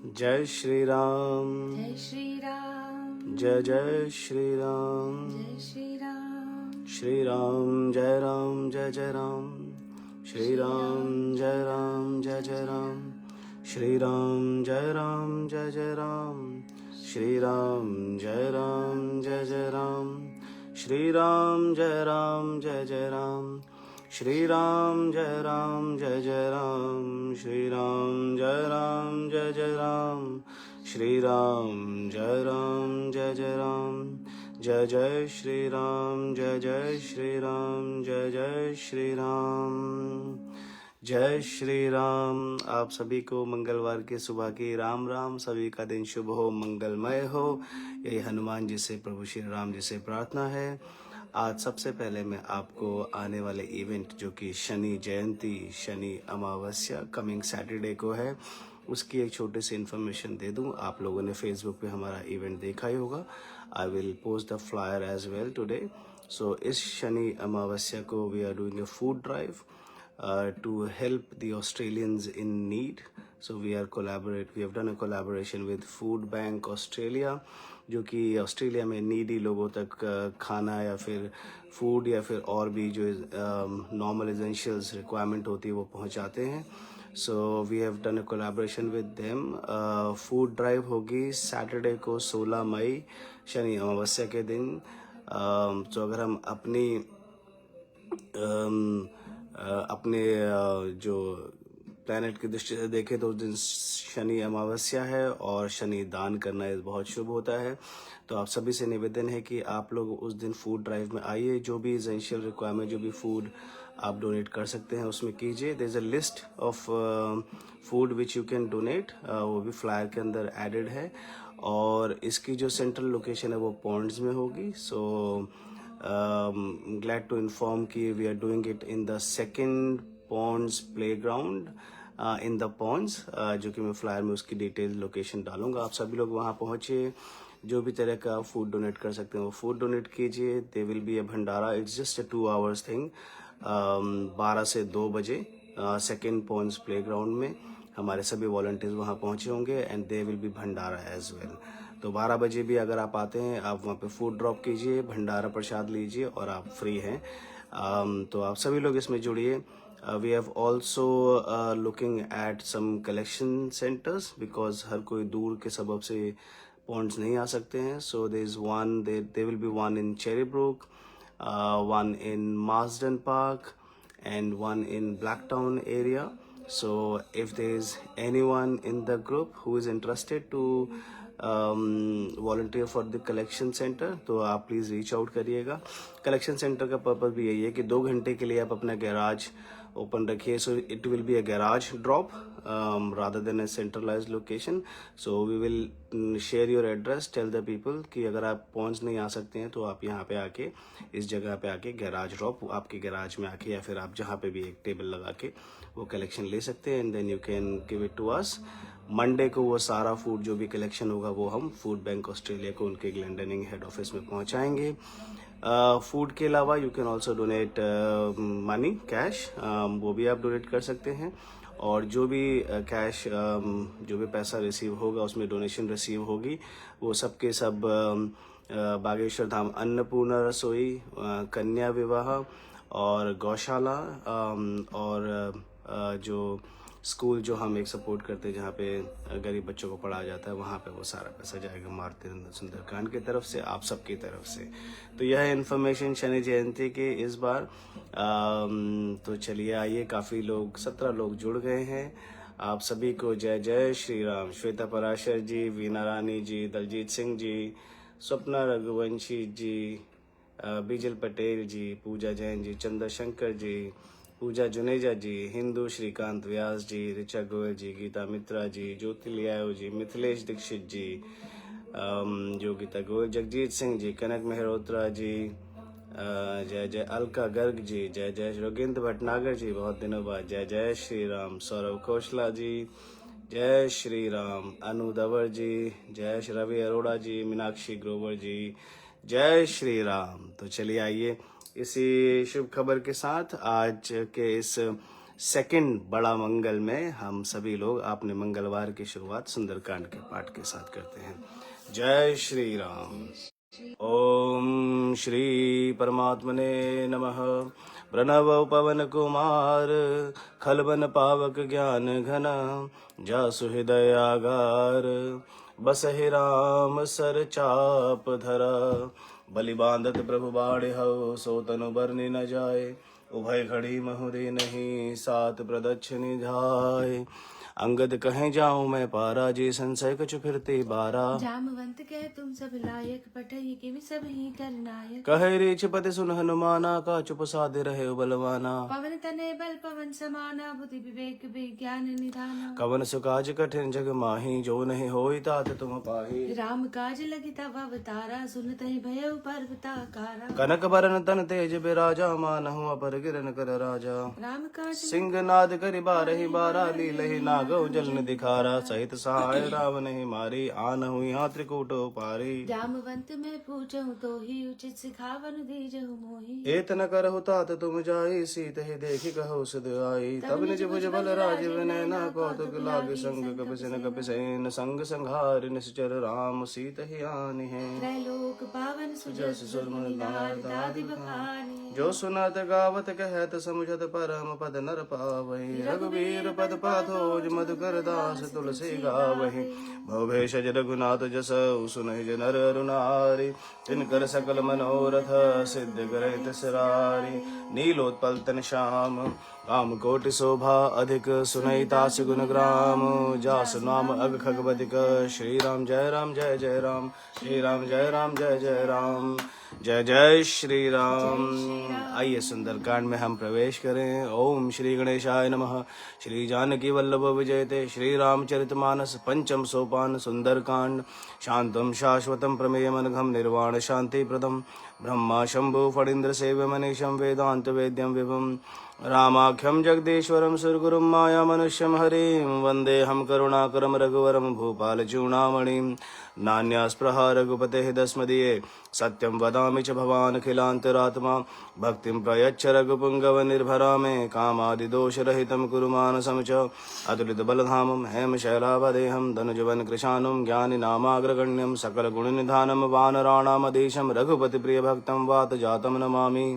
जय श्री राम। जय श्री राम। जय जय श्री राम। जय श्री राम। श्री राम जय राम जय जय राम। श्री राम जय राम जय जय राम। श्री राम जय राम जय जय राम। श्री राम जय राम जय जय राम। श्री राम जय राम जय जय राम। श्री राम जय राम जय जय राम। श्री राम जय राम जय जय राम। श्री राम जय राम जय जय राम। जय जय श्री राम। जय जय श्री राम। जय जय श्री राम। जय श्री राम। आप सभी को मंगलवार के सुबह की राम राम। सभी का दिन शुभ हो, मंगलमय हो, यही हनुमान जी से, प्रभु श्री राम जी से प्रार्थना है। आज सबसे पहले मैं आपको आने वाले इवेंट जो कि शनि जयंती, शनि अमावस्या कमिंग सैटरडे को है, उसकी एक छोटी सी इन्फॉर्मेशन दे दूं। आप लोगों ने फेसबुक पे हमारा इवेंट देखा ही होगा। I will post the flyer as well today. So इस शनि अमावस्या को we are doing a food drive to help the Australians in need. So we have done a collaboration with Food Bank Australia, जो कि Australia में needy लोगों तक खाना या फिर फूड या फिर और भी जो नॉर्मल एसेंशियल्स रिक्वायरमेंट होती है वो पहुंचाते हैं। So we have done a collaboration with them. Food drive होगी सैटरडे को 16 मई, शनि अमावस्या के दिन। तो अगर हम अपने जो प्लैनेट की दृष्टि से देखें तो उस दिन शनि अमावस्या है और शनि दान करना बहुत शुभ होता है। तो आप सभी से निवेदन है कि आप लोग उस दिन फूड ड्राइव में आइए। जो भी एसेंशियल रिक्वायरमेंट, जो भी फूड आप डोनेट कर सकते हैं उसमें कीजिए। There is a list of food which you can donate, वो भी फ्लायर के अंदर एडेड है। और इसकी जो सेंट्रल लोकेशन है वो पॉन्ड्स में होगी। सो glad to inform कि we are doing it in the second ponds playground in the ponds, जो कि मैं फ्लायर में उसकी डिटेल लोकेशन डालूंगा। आप सभी लोग वहाँ पहुँचिए। जो भी तरह का फूड डोनेट कर सकते हैं वो फूड डोनेट कीजिए। दे will be a Bhandara. It's just a 2 hours thing. 12 से 2 बजे सेकेंड पॉन्ड्स प्लेग्राउंड में हमारे सभी वॉलंटियर्स वहाँ पहुँचे होंगे and they will be bhandara as well. तो 12 बजे भी अगर आप आते हैं, आप वहाँ पे फूड ड्रॉप कीजिए, भंडारा प्रसाद लीजिए और आप फ्री हैं। तो आप सभी लोग इसमें जुड़िए। We have also looking at some collection centres because हर कोई दूर के सबब से पॉइंट्स नहीं आ सकते हैं। सो there will be one in Cherrybrook, one in Marsden Park and one in Blacktown area. So if there is anyone in the group who is interested to volunteer for the collection centre, तो आप please reach out करिएगा। Collection centre का purpose भी यही है कि 2 घंटे के लिए आप अपना गैराज ओपन रखिए। So it will be a garage drop rather than a centralized location. So we will share your address, tell the people कि अगर आप पहुंच नहीं आ सकते हैं तो आप यहाँ पे आके, इस जगह पे आके गैराज ड्रॉप आपके गैराज में आके या फिर आप जहाँ पे भी एक टेबल लगा के वो कलेक्शन ले सकते हैं and then you can give it to us. Monday को वो सारा फूड जो भी कलेक्शन होगा वो हम फूड बैंक ऑस्ट्रेलिया को उनके ग्लेंडनिंग हेड ऑफिस में पहुंचाएंगे। फूड के अलावा you can also donate money, cash, वो भी आप डोनेट कर सकते हैं। और जो भी कैश, जो भी पैसा रिसीव होगा उसमें डोनेशन रिसीव होगी, वो सब के सब बागेश्वर धाम अन्नपूर्णा रसोई, कन्या विवाह और गौशाला और जो स्कूल जो हम एक सपोर्ट करते हैं जहाँ पे गरीब बच्चों को पढ़ाया जाता है, वहाँ पे वो सारा पैसा जाएगा मारुति सुंदरकांड की तरफ से, आप सबकी तरफ से। तो यह है इन्फॉर्मेशन शनि जयंती के इस बार। तो चलिए आइए, काफ़ी लोग 17 लोग जुड़ गए हैं। आप सभी को जय जय श्री राम। श्वेता पराशर जी, वीना रानी जी, दलजीत सिंह जी, स्वप्ना रघुवंशी जी, बीजल पटेल जी, पूजा जैन जी, चंद्रशंकर जी, पूजा जुनेजा जी, हिंदू श्रीकांत व्यास जी, ऋचा गोयल जी, गीता मित्रा जी, ज्योति लियाओ जी, मिथिलेश दीक्षित जी, योगिता गोयल, जगजीत सिंह जी, कनक मेहरोत्रा जी, जय जय अलका गर्ग जी, जय जय योगेंद्र भटनागर जी, बहुत दिनों बाद, जय जय श्री राम। सौरभ खोसला जी, जय श्री राम। अनु दवर जी, जय श्री रवि अरोड़ा जी, मीनाक्षी ग्रोवर जी, जय श्री राम। तो चलिए आइए, इसी शुभ खबर के साथ आज के इस सेकंड बड़ा मंगल में हम सभी लोग अपने मंगलवार की शुरुआत सुंदरकांड के पाठ के साथ करते हैं। जय श्री राम। ओम श्री परमात्मने नमः। प्रणव पवन कुमार खलबन पावक ज्ञान घन जासु हृदय आगार बसहि राम सर चाप धरा बलि बांधत प्रभु बाढ़ हो सो तनु बरनि न जाए उभय खड़ी महुदे नहीं सात प्रदक्षिणी जाए अंगद कहे जाऊं मैं पारा जी संशय कछु फिरते बारा जामवंत कह तुम सब लायक पठई के सब ही कर नायक कहे रीछ पति सुन हनुमाना का चुप साधे रहे बलवाना पवन तने बल पवन समाना बुद्धि विवेक विज्ञान निधाना कवन सुकाज कठिन जग माही जो नहीं होई तात तुम पाही राम काज लगी तब अवतारा सुनत ही भय पर्वता कारा कनक बरन तन तेज बिराजा मानहु अपर गिरन कर राजा राम काज सिंह नाद करि बारहि बारा लीलहि नागौ जलन दिखारा सहित सहाय रावण ही मारी आन हुई यहाँ त्रिकूट पारी जामवंत मैं पूछूं तो ही उचित सिखावन दीजहु मोहि एत न करहु तात तुम जाई सीत ही देखी कहु सुध आई तब निज भुज बल राज विनय न कौतुक लाग संग कपिसन कपिसैन संग संहार निश्चर राम सीत ही आनि है त्रैलोक पावन सुजस सुरमन लाल दादि बखानी जो सुनत गावत कहत समुझत परम पद नर पावहि रघुवीर पद पाथोज मधुकर दास तुलसी गावहि भवभेषज रघुनाथ जस सुनहि नर अरुणारी तिनकर सकल मनोरथ सिद्ध करे तिसरारी नीलोत्पल तन श्याम काम कोटि शोभा अधिक सुनई तास गुण ग्राम जास नाम अग खगवदिक श्री राम जय राम जय जय राम श्री राम जय राम जय जय राम जय जय श्री राम। आइए सुंदरकांड में हम प्रवेश करें। ओम श्री गणेशाय नमः। श्री जानकी वल्लभ विजयते श्री रामचरितमानस पंचम सोपान सुंदरकांड। शांतम शाश्वतम प्रमेयमनघम निर्वाण शांति प्रदम ब्रह्मा शंभु फणीन्द्र सेव्य मनीषम वेदांत वेद्यम विभम रामाख्यम जगदीश्वरम सुरगुरुं माया मनुष्यम हरिं वंदे हम करुणाकरम रघुवरम भूपाल चूड़ामणिं नान्या स्पृहा रघुपतेः दस्मदीये सत्यं वदामि च भवान् अखिलान्तरात्मा भक्तिं प्रयच्छ रघुपुङ्गव निर्भरा मे कामादिदोषरहितं कुरु मानसं च अतुलितबलधामं हेमशैलावदेहं धनुजवन कृशानं ज्ञानिनामाग्रगण्यं सकलगुणनिधानं वानराणामधीशं रघुपतिप्रियभक्तं वातजातं नमामि।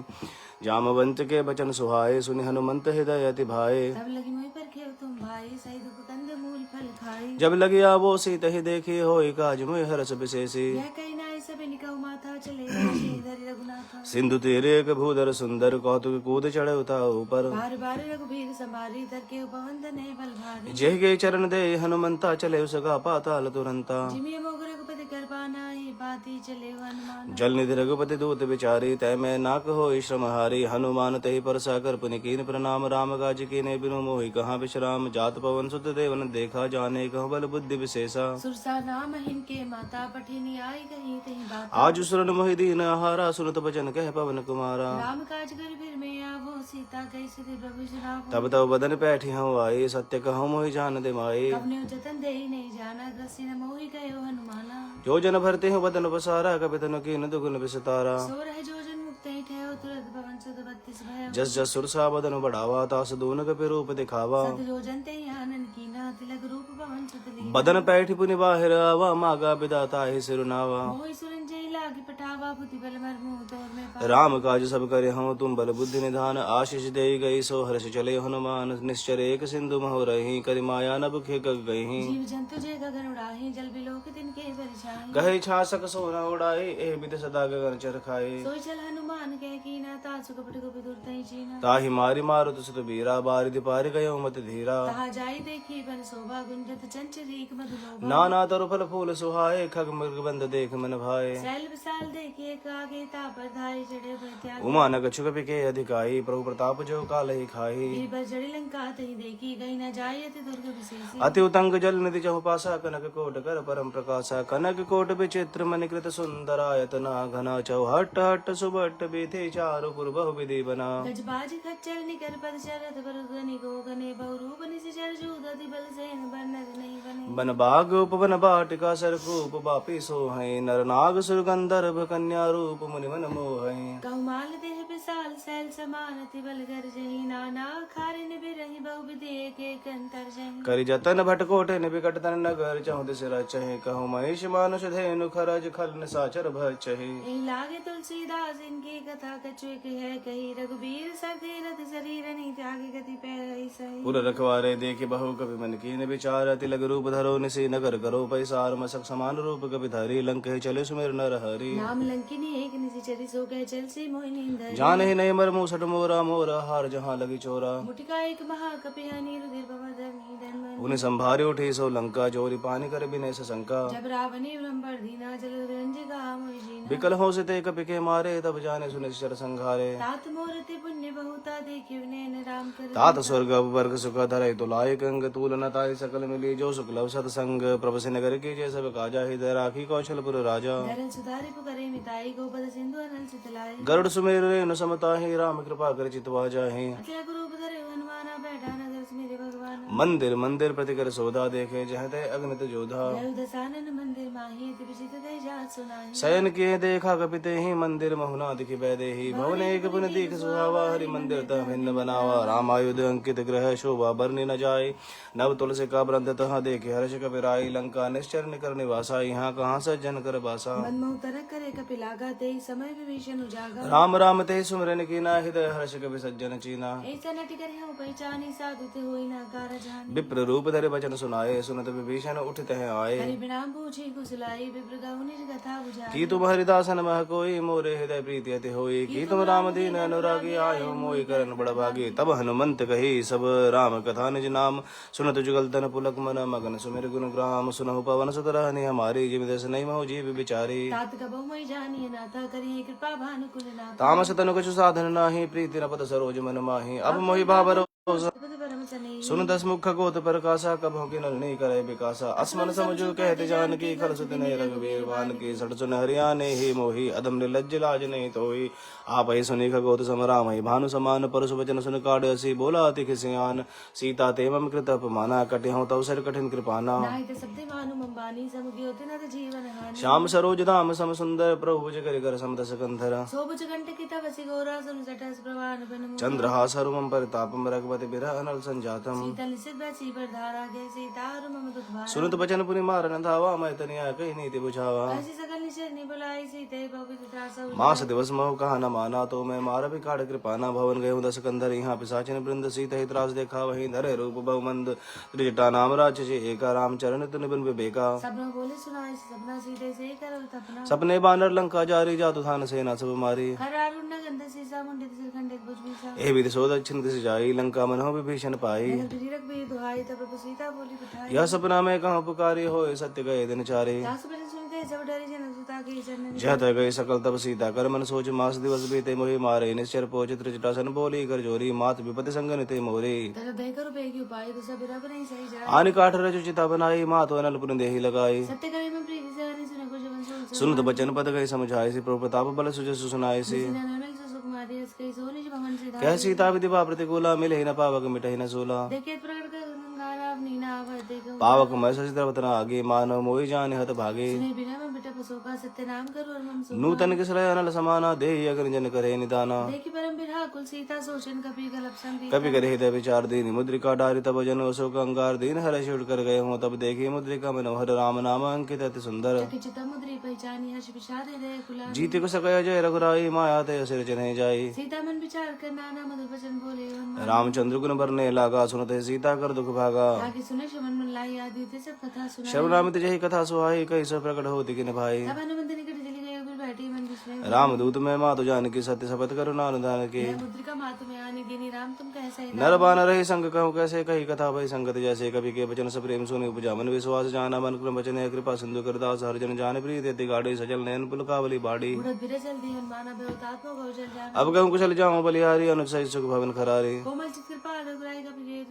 जामवंत के बचन सुहाए सुनि हनुमंत हृदय अति भाए तब लगी मोहि पर खेव तुम भाई सही दुख कंद मूल फल खाए जब लगी आवो सीत ही देखी होई काज मोहि हरस विशेषी यह कही नाई सब निकहु माथा चले श्रीधर रघुनाथा सिंधु तीरे एक भूधर सुंदर कौतुक कूद चढ़े उता ऊपर बार बार रघुबीर समारी धर के पवन तने बल भारी जेह के चरण दे हनुमंता चले उसका पाताल तुरंता जिमिय मोग रघुपति कृपाना ही बाती चले हनुमान जल निधि रघुपति दूत विचारी तय में नाक हो श्रम हारी हनुमान तहि पर साकर पुनि कीन प्रणाम राम काज कीने बिनु मोहि कहाँ विश्राम जात पवन सुत देवन देखा जाने कह बल बुद्धि विशेषा सुरसा नाम हिन के माता पठिनी आई कहीं तहीं बात आज सुरन मोहि दीन आहारा सुनत बचन कह पवन कुमारा राम काज कर फिर में आवो सीता कही सिद्धि प्रभु सुनावो तब तब बदन पैठी हूँ आई सत्य कहूँ मोहि जान दे माई कबने जतन दे नहीं जाना ग्रसी न मोहि कहो हनुमाना जो जन भरते हो बदन पसारा कपि तनु कीन दुगुन विसतारा सो रह जो जन मुक्त ही ठहरो तुरंत पवन सुत बत्तीस भय जस जस सुरसा बदन बढ़ावा तास दून कपि रूप दिखावा सद जो जन ते आनन कीना तिलक रूप पवन सुत ली बदन पैठी पुनि बाहिर आवा मागा विदाता ही सिरुनावा मोहि सुरंजय लागी पठावा बुद्धि बल मर मुंह तोर में पा राम काज सब करे हूँ तुम बल बुद्धि निधान आशीष दे गई सो हर्ष चले हनुमान निश्चर एक सिंधु महो रही करि माया नभ खेक गई जीव जंतु जे गगन उड़ाही जल बिलोक तिनके बरछाई गहे छासक सोना उड़ाई एह विद सदा गगन चर खाए सोई चल हनुमान कह कीना तासु कपट कपि दुर्तहि चीना ताहि मारी मारुत सुत बीरा बारिधि पारि गयो मत धीरा कहा जाई देखी बन शोभा गुंजत चंचरीक मधुलोभा नाना तरु फल फूल सुहाए खग मृग बंद देख मन भाए सैल विशाल देखिए कागे तापर धाई चढ़े प्रत्याग उमा न कछु कपि के अधिकाई प्रभु प्रताप जो काल ही खाई बीरबल जड़ी लंका तही देखी गई न जाय अति दुर्ग विशेषी अति उतंग जल निधि चहु पासा कनक कोट कर परम प्रकाशा कनक कोट विचित्र मणिकृत सुंदरायतना घना चौहट हट सुबट बीथे चारु पुर बहु विधि बना गजबाज खच्चर निकर पद शरद पर गनि गो गने बहुरूप निश्चर जूदति बल सेन बरनत नहीं बने बन बाग उपवन बाटिका सरकूप बापी सोहै नर नाग सुर गंधर्व कन्या रूप मुनि मन मोहै कहुमाल देह विशाल सैल जल समान अति बल गर जही नाना खारे ने बिरही बहु विधि एक एक अंतर जही करि जतन भटकोटे निबिकट तन नगर चहु दिस रचहि कहु महिष मानुष धेनु खरज खल निसाचर भचहि यही लागे तुलसीदास इनकी कथा कछु एक है कही रघुबीर सरदे रथ शरीर नहीं त्यागे गति पैर सही पुर रखवारे देखे बहु कवि मन कीन विचार अति लग रूप धरो निसी नगर करो पैसार मसक समान रूप कवि धरी लंक चले सुमेर नर हरि नाम लंकिनी एक निसी चरी सो गए चल से मोहिनी इंदर जान ही नहीं मर मुसट मोरा मोरा हार जहाँ लगी चोरा मुटिका एक महाकपि हनी रुधिर भवधर निधन मन उन्हें संभारी उठी सो लंका चोरी पानी कर बिने शंका जब रावणी ब्रह्मण दीना जल रंज का मोहि जीना विकल हो से ते कपि के मारे तब जाने सुने चर संघारे तात मोरते पुण्य बहुता देखियो नैन राम कर तात स्वर्ग वर्ग सुख धरे तुलाय कंग तूल ताय सकल मिली जो शुक्ल सत्संग प्रभ से नगर के जय सब काजा हृदय राखी कौशलपुर राजा धरन सुधारि पुकरे मिताई गोपद सिंधु अनल चितलाई गरुड़ सुमेर रेणु समता ही राम कृपा कर चितवा जाहि अतः रूप धरे हनुमाना बैठा नगर मेरे भगवान मंदिर मंदिर प्रतिकर सौदा देखे जह ते अग्नित जोधा जय दसानन मंदिर माही दिविजित दे जात सुनाही शयन किए देखा कपिते ही मंदिर महुना दिखि बैदे ही भवन एक पुन दीख सुहावा हरि मंदिर तह भिन्न बनावा राम आयुध अंकित ग्रह शोभा बरनी न जाय नव तुलसी का ब्रंथ तह देखे हर्ष कपिराई लंका निश्चर निकर निवासा यहाँ कहाँ सज्जन कर बासा मनमोह तरक करे कपिलागा ते समय विभीषण उजागा राम राम ते सुमरन कीना हृदय हर्ष कपि सज्जन चीना ऐसा नट करे हम पहचानी साधु ते होई ना कार जानी विप्र रूप धरे वचन सुनाए सुनत विभीषण उठते हैं आए हरि बिनाम पूछी कुशलाई विप्र गाऊ निज कथा बुझाई की तुम हरिदासन मह कोई मोरे हृदय प्रीति अति होई की तुम राम दीन अनुरागी आयो मोहि करन बड़ भागी तब हनुमंत कही सब राम कथा निज नाम सुनत जुगल तन पुलक मन मगन सुमिर गुण ग्राम सुनहु पवन सुत रहनि हमारी जिम दस नहीं महु जीव बिचारी तात कबहु मई जानी नाथा करिए कृपा भानु कुल नाथ तामस तनु कछु साधन नाही प्रीति न पद सरोज मन माही अब मोहि भावर पद परम सने सुन दस मुख गोत प्रकाशा कबहु की नल नहीं करे विकासा असमन समझो कहते जान की खल सुत नहीं रघुवीर बान की सट सुन हरियाने ही मोही अदम निर्लज्ज लाज नहीं तोई आप ही सुनी खगोत समराम ही भानु समान परसु वचन सुन काढ़सी बोला अति खिसियान सीता ते मम कृत अपमाना कटे हूँ तव सर कठिन कृपाना नाहि ते शब्दे मानु अंबानी समुद्यो तिनत जीवन हानि श्याम सरोज धाम सम सुंदर प्रभु भुज करि कर समदस कंधर सोबुज कंठ की तवसी गौरा सुन सटस प्रवान बन चंद्रहास हरुमं परितापम रघुपति बिरह अनल संजातम सीता निसित बैसी पर धारा गए सीता मम दुख भारा सुनत बचन पुनि मारन धावा मैं तनिया कही नीति बुझावा ऐसी सकल निशर निबुलाई सीते पवित्र त्रासा मास दिवस महु कहा न माना तो मैं मार भी काढ़ कृपाना भवन गये दस कंधर यहाँ पिसाचिन वृंद सीत ही त्रास देखा वही धरे रूप बहुमंद त्रिजटा नाम राज एका राम चरण तुन बिन विवेका सबनो बोले सुनाई सपना सीते से करो तपना सपने बानर लंका जारी जातु थान सेना सब मारी हरारुण गंध सीसा मुंडित सिर खंडित भुज बीसा ए विधि सो दक्षिण दिश जाई लंका मन हो विभीषण पाई रघुवीर भी दुहाई तब प्रभु सीता बोली बिठाई यह सपना में कहाँ पुकारी हो सत्य गए दिन चारे दास बन सुनते सब डरे जन सुता के चरण जह तक गए सकल तब सीता कर मन सोच मास दिवस बीते मोहि मारे निश्चर पोच त्रिजटासन बोली कर जोरी मात विपति संगन ते मोरे तर दय करो बेगी उपाय तो सब रब नहीं सही जाए आनि काठ रचु चिता बनाई मात अनल पुन देहि लगाई सत्य करे में प्रीति से हरि सुन को जवन सुन सुनत बचन पद गए समझाए से प्रभु प्रताप बल सुजस सुनाए से निर्मल सुकुमारी इसके सोनिज भवन से कह सीता विधिवा प्रतिकूला मिले न पावक मिटहि न सूला देखे प्रकट कर गंगारा नीना अवध देखो पावक मैं सचिद्रवतना आगे मानव मोहि जान हत भागे सुने बिना में बेटा पसोका सत्य नाम करो और मम सो नूतन किसलय अनल समाना देहि अग्नि जन करे निदाना देखी परम बिरहा कुल सीता सोचन कपि गलप संधि कभी करे हृदय विचार दीन मुद्रिका डारी तब जन अशोक अंगार दीन हर छुट कर गए हूँ तब देखी मुद्रिका मनोहर राम नाम अंकित अति सुंदर चित मुद्री पहचानी हर्ष विषाद हृदय कुला जीति को सकय जय रघुराई माया ते सिर चने जाई सीता मन विचार कर नाना मधुर वचन बोले हनुमान रामचंद्र गुण बरने लागा सुनते सीता कर दुख भागा ताकि सुने शमन मन लाई आदि ते सब कथा सुना शर्वनामित जही कथा सुहाई कई सो प्रकट होती कि भाई तब हनुमंत निकट चली गई फिर बैठी मन विस्मय राम दूत में मातु जानकी सत्य शपथ करुणा अनुदान के मुद्रिका मातु में आने गिनी राम तुम कैसा है नर बान रहे संग कहूँ कैसे कही कथा भई संगत जैसे कवि के वचन से प्रेम सुनि उपजा मन विश्वास जाना मन क्रम वचन है कृपा सिंधु करदास हर जन जान प्रीत अति गाड़ी सजल नयन पुलकावली बाड़ी उड़द बिरे चल दी हनुमान बेउतात्म गौचल जान अब कहूँ कुशल जाऊँ बलिहारी अनुसय सुख भवन खरारी कोमल चित कृपा रघुराई का प्रिय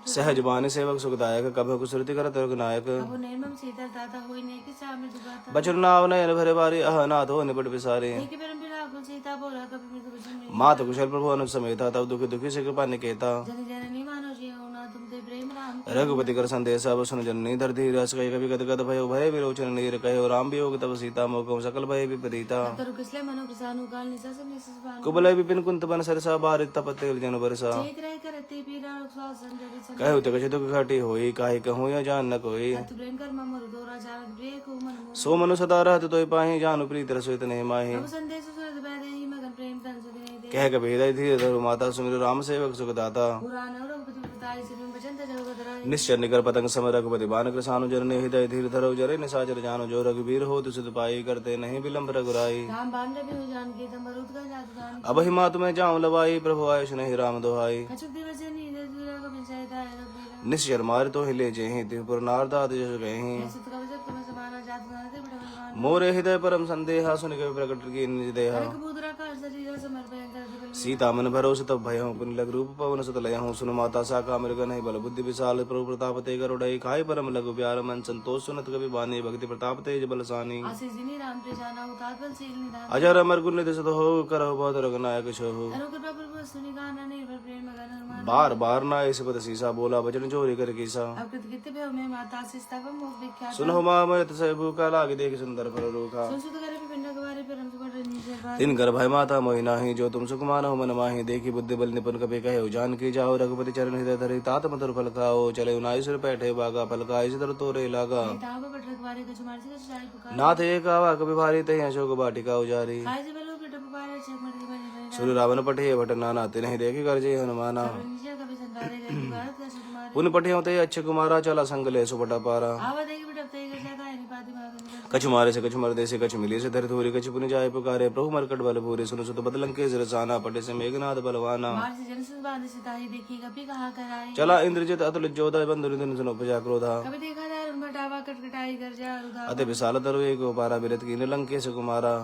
सहज बानी सेवक सुखदायक कभ कुसृति कर नायक अब निर्मम सीता दाता होई ने कि सामने दुगाता बचन नाव नयन भरे बारी अह नाथ हो निपट विसारे देखी परम बिरहा कुल सीता बोला कपि मृदु वचन में मात कुशल प्रभु अनुज समेता तब दुखी दुखी से कृपा निकेता जन जननी मानो जी होना सुना तुम ते प्रेम राम रघुपति कर संदेश अब सुन जननी धरती रस कही कभी गद गद भयो भय विरोचन नीर कहो राम वियोग तब सीता मोह सकल भय विपरीता तरु किसले मनो प्रसानु काल निसा सब निसा सुभान कुबलय विपिन कुंत बन सरसा बारित तपते जन बरसा एक रह करते पीरा स्वास संजय सन कहु तक दुख घटी होई काहे कहूँ या जान न कोई तु प्रेम कर ममरु दोरा चारक प्रिय को मन मोह सो मनु सदा रहत तोय पाहि जानु प्रीत रसोई तने माहि प्रभु संदेश सुरत बैदे ही मगन प्रेम तन सुदिने दे कह कबि हृदय धीर धरु माता सुमिर राम सेवक सुख दाता पुराण रघुपति बताई सिर बचन जगत राय निश्चय निकर पतंग सम रघुपति बान कृसानु जरने हृदय धीर धरु जरे निसाचर जानो जो रघुवीर हो तुसुत पाई करते नहीं विलंब रघुराई राम बाण रवि हो जान के तम मरुत का जात दान अब ही मातु में जाऊं लवाई प्रभु आयुष नहीं राम दोहाई कछुक दिवस नी दे दुरा का पंचायत है रघुवीर निश्चर मार तो हिले जेहि तिपुर नारदात जस गहि सुत का वजब तुम समाना जात दान ते बड़ा भगवान मोरे हृदय परम संदेहा सुन के प्रकट की निज देहा कबूतरा का शरीर समर्पण कर दिबल सीता मन भरोस तब भयहूँ पुन लग रूप पवन सुत लयहूँ सुन माता साका मृग नहीं बल बुद्धि विशाल प्रभु प्रताप ते गरुड़ई खाई परम लघु प्यार मन संतोष सुनत कवि बानी भक्ति प्रताप तेज बलसानी आशीष जिनी राम पे जाना उतार बल सील निधान अजर अमर गुण निधि सत हो करहु बहुत रघुनायक छहु अनुकृपा प्रभु सुनि गाना निर्भर प्रेम मगन हनुमान बार बार ना इस पद सीसा बोला वचन चोरी कर कीसा अब कृत कित भय में माता से स्तव मुख विख्यात सुनहु मामयत सहबु का लागे देख सुंदर फल रूखा सुन सुत करे पिंड गवारे परम सुबह नीचे बात दिन कर भय माता मोहि नाही जो तुम सुख मानो मन माहि देखी बुद्धि बल निपुन कपि कहे जान की जाओ रघुपति चरण हृदय धरि तात मधुर फल खाओ चले उनाई सुर बैठे बागा फल खाई सिर तोरे लागा ताव बट रखवारे कछु मार से कछु जाय पुकार नाथ एक आवा कभी भारी तहि अशोक बाटिका उजारी खाए से बलो पिट पुकारे छे मर बने बने सुर रावण पठे भट नाना तिन्हि देखी कर जय हनुमाना नीचे कभी संतारे गए पुकार का सुकुमार पुन पठे ते अच्छे कुमारा चला संग ले सुपटा पारा आवा देख बिटप ते के जाता है निपाति भागन कछु मारे से कछु मरदे से कछु मिले से धर धूरी कछु पुनि जाय पुकारे प्रभु मरकट बल भूरे सुन सुत बदलंके रसाना पटे से मेघनाद बलवाना मार से जन सुन बांध से ताही देखी कभी कहा कराई चला इंद्रजित अतुल जोधा बंधु निधन सुनो उपजा क्रोधा कभी देखा दार उन बटावा कटकटाई कर जा रुदा अति विशाल तरु एक पारा विरत की निलंके से कुमारा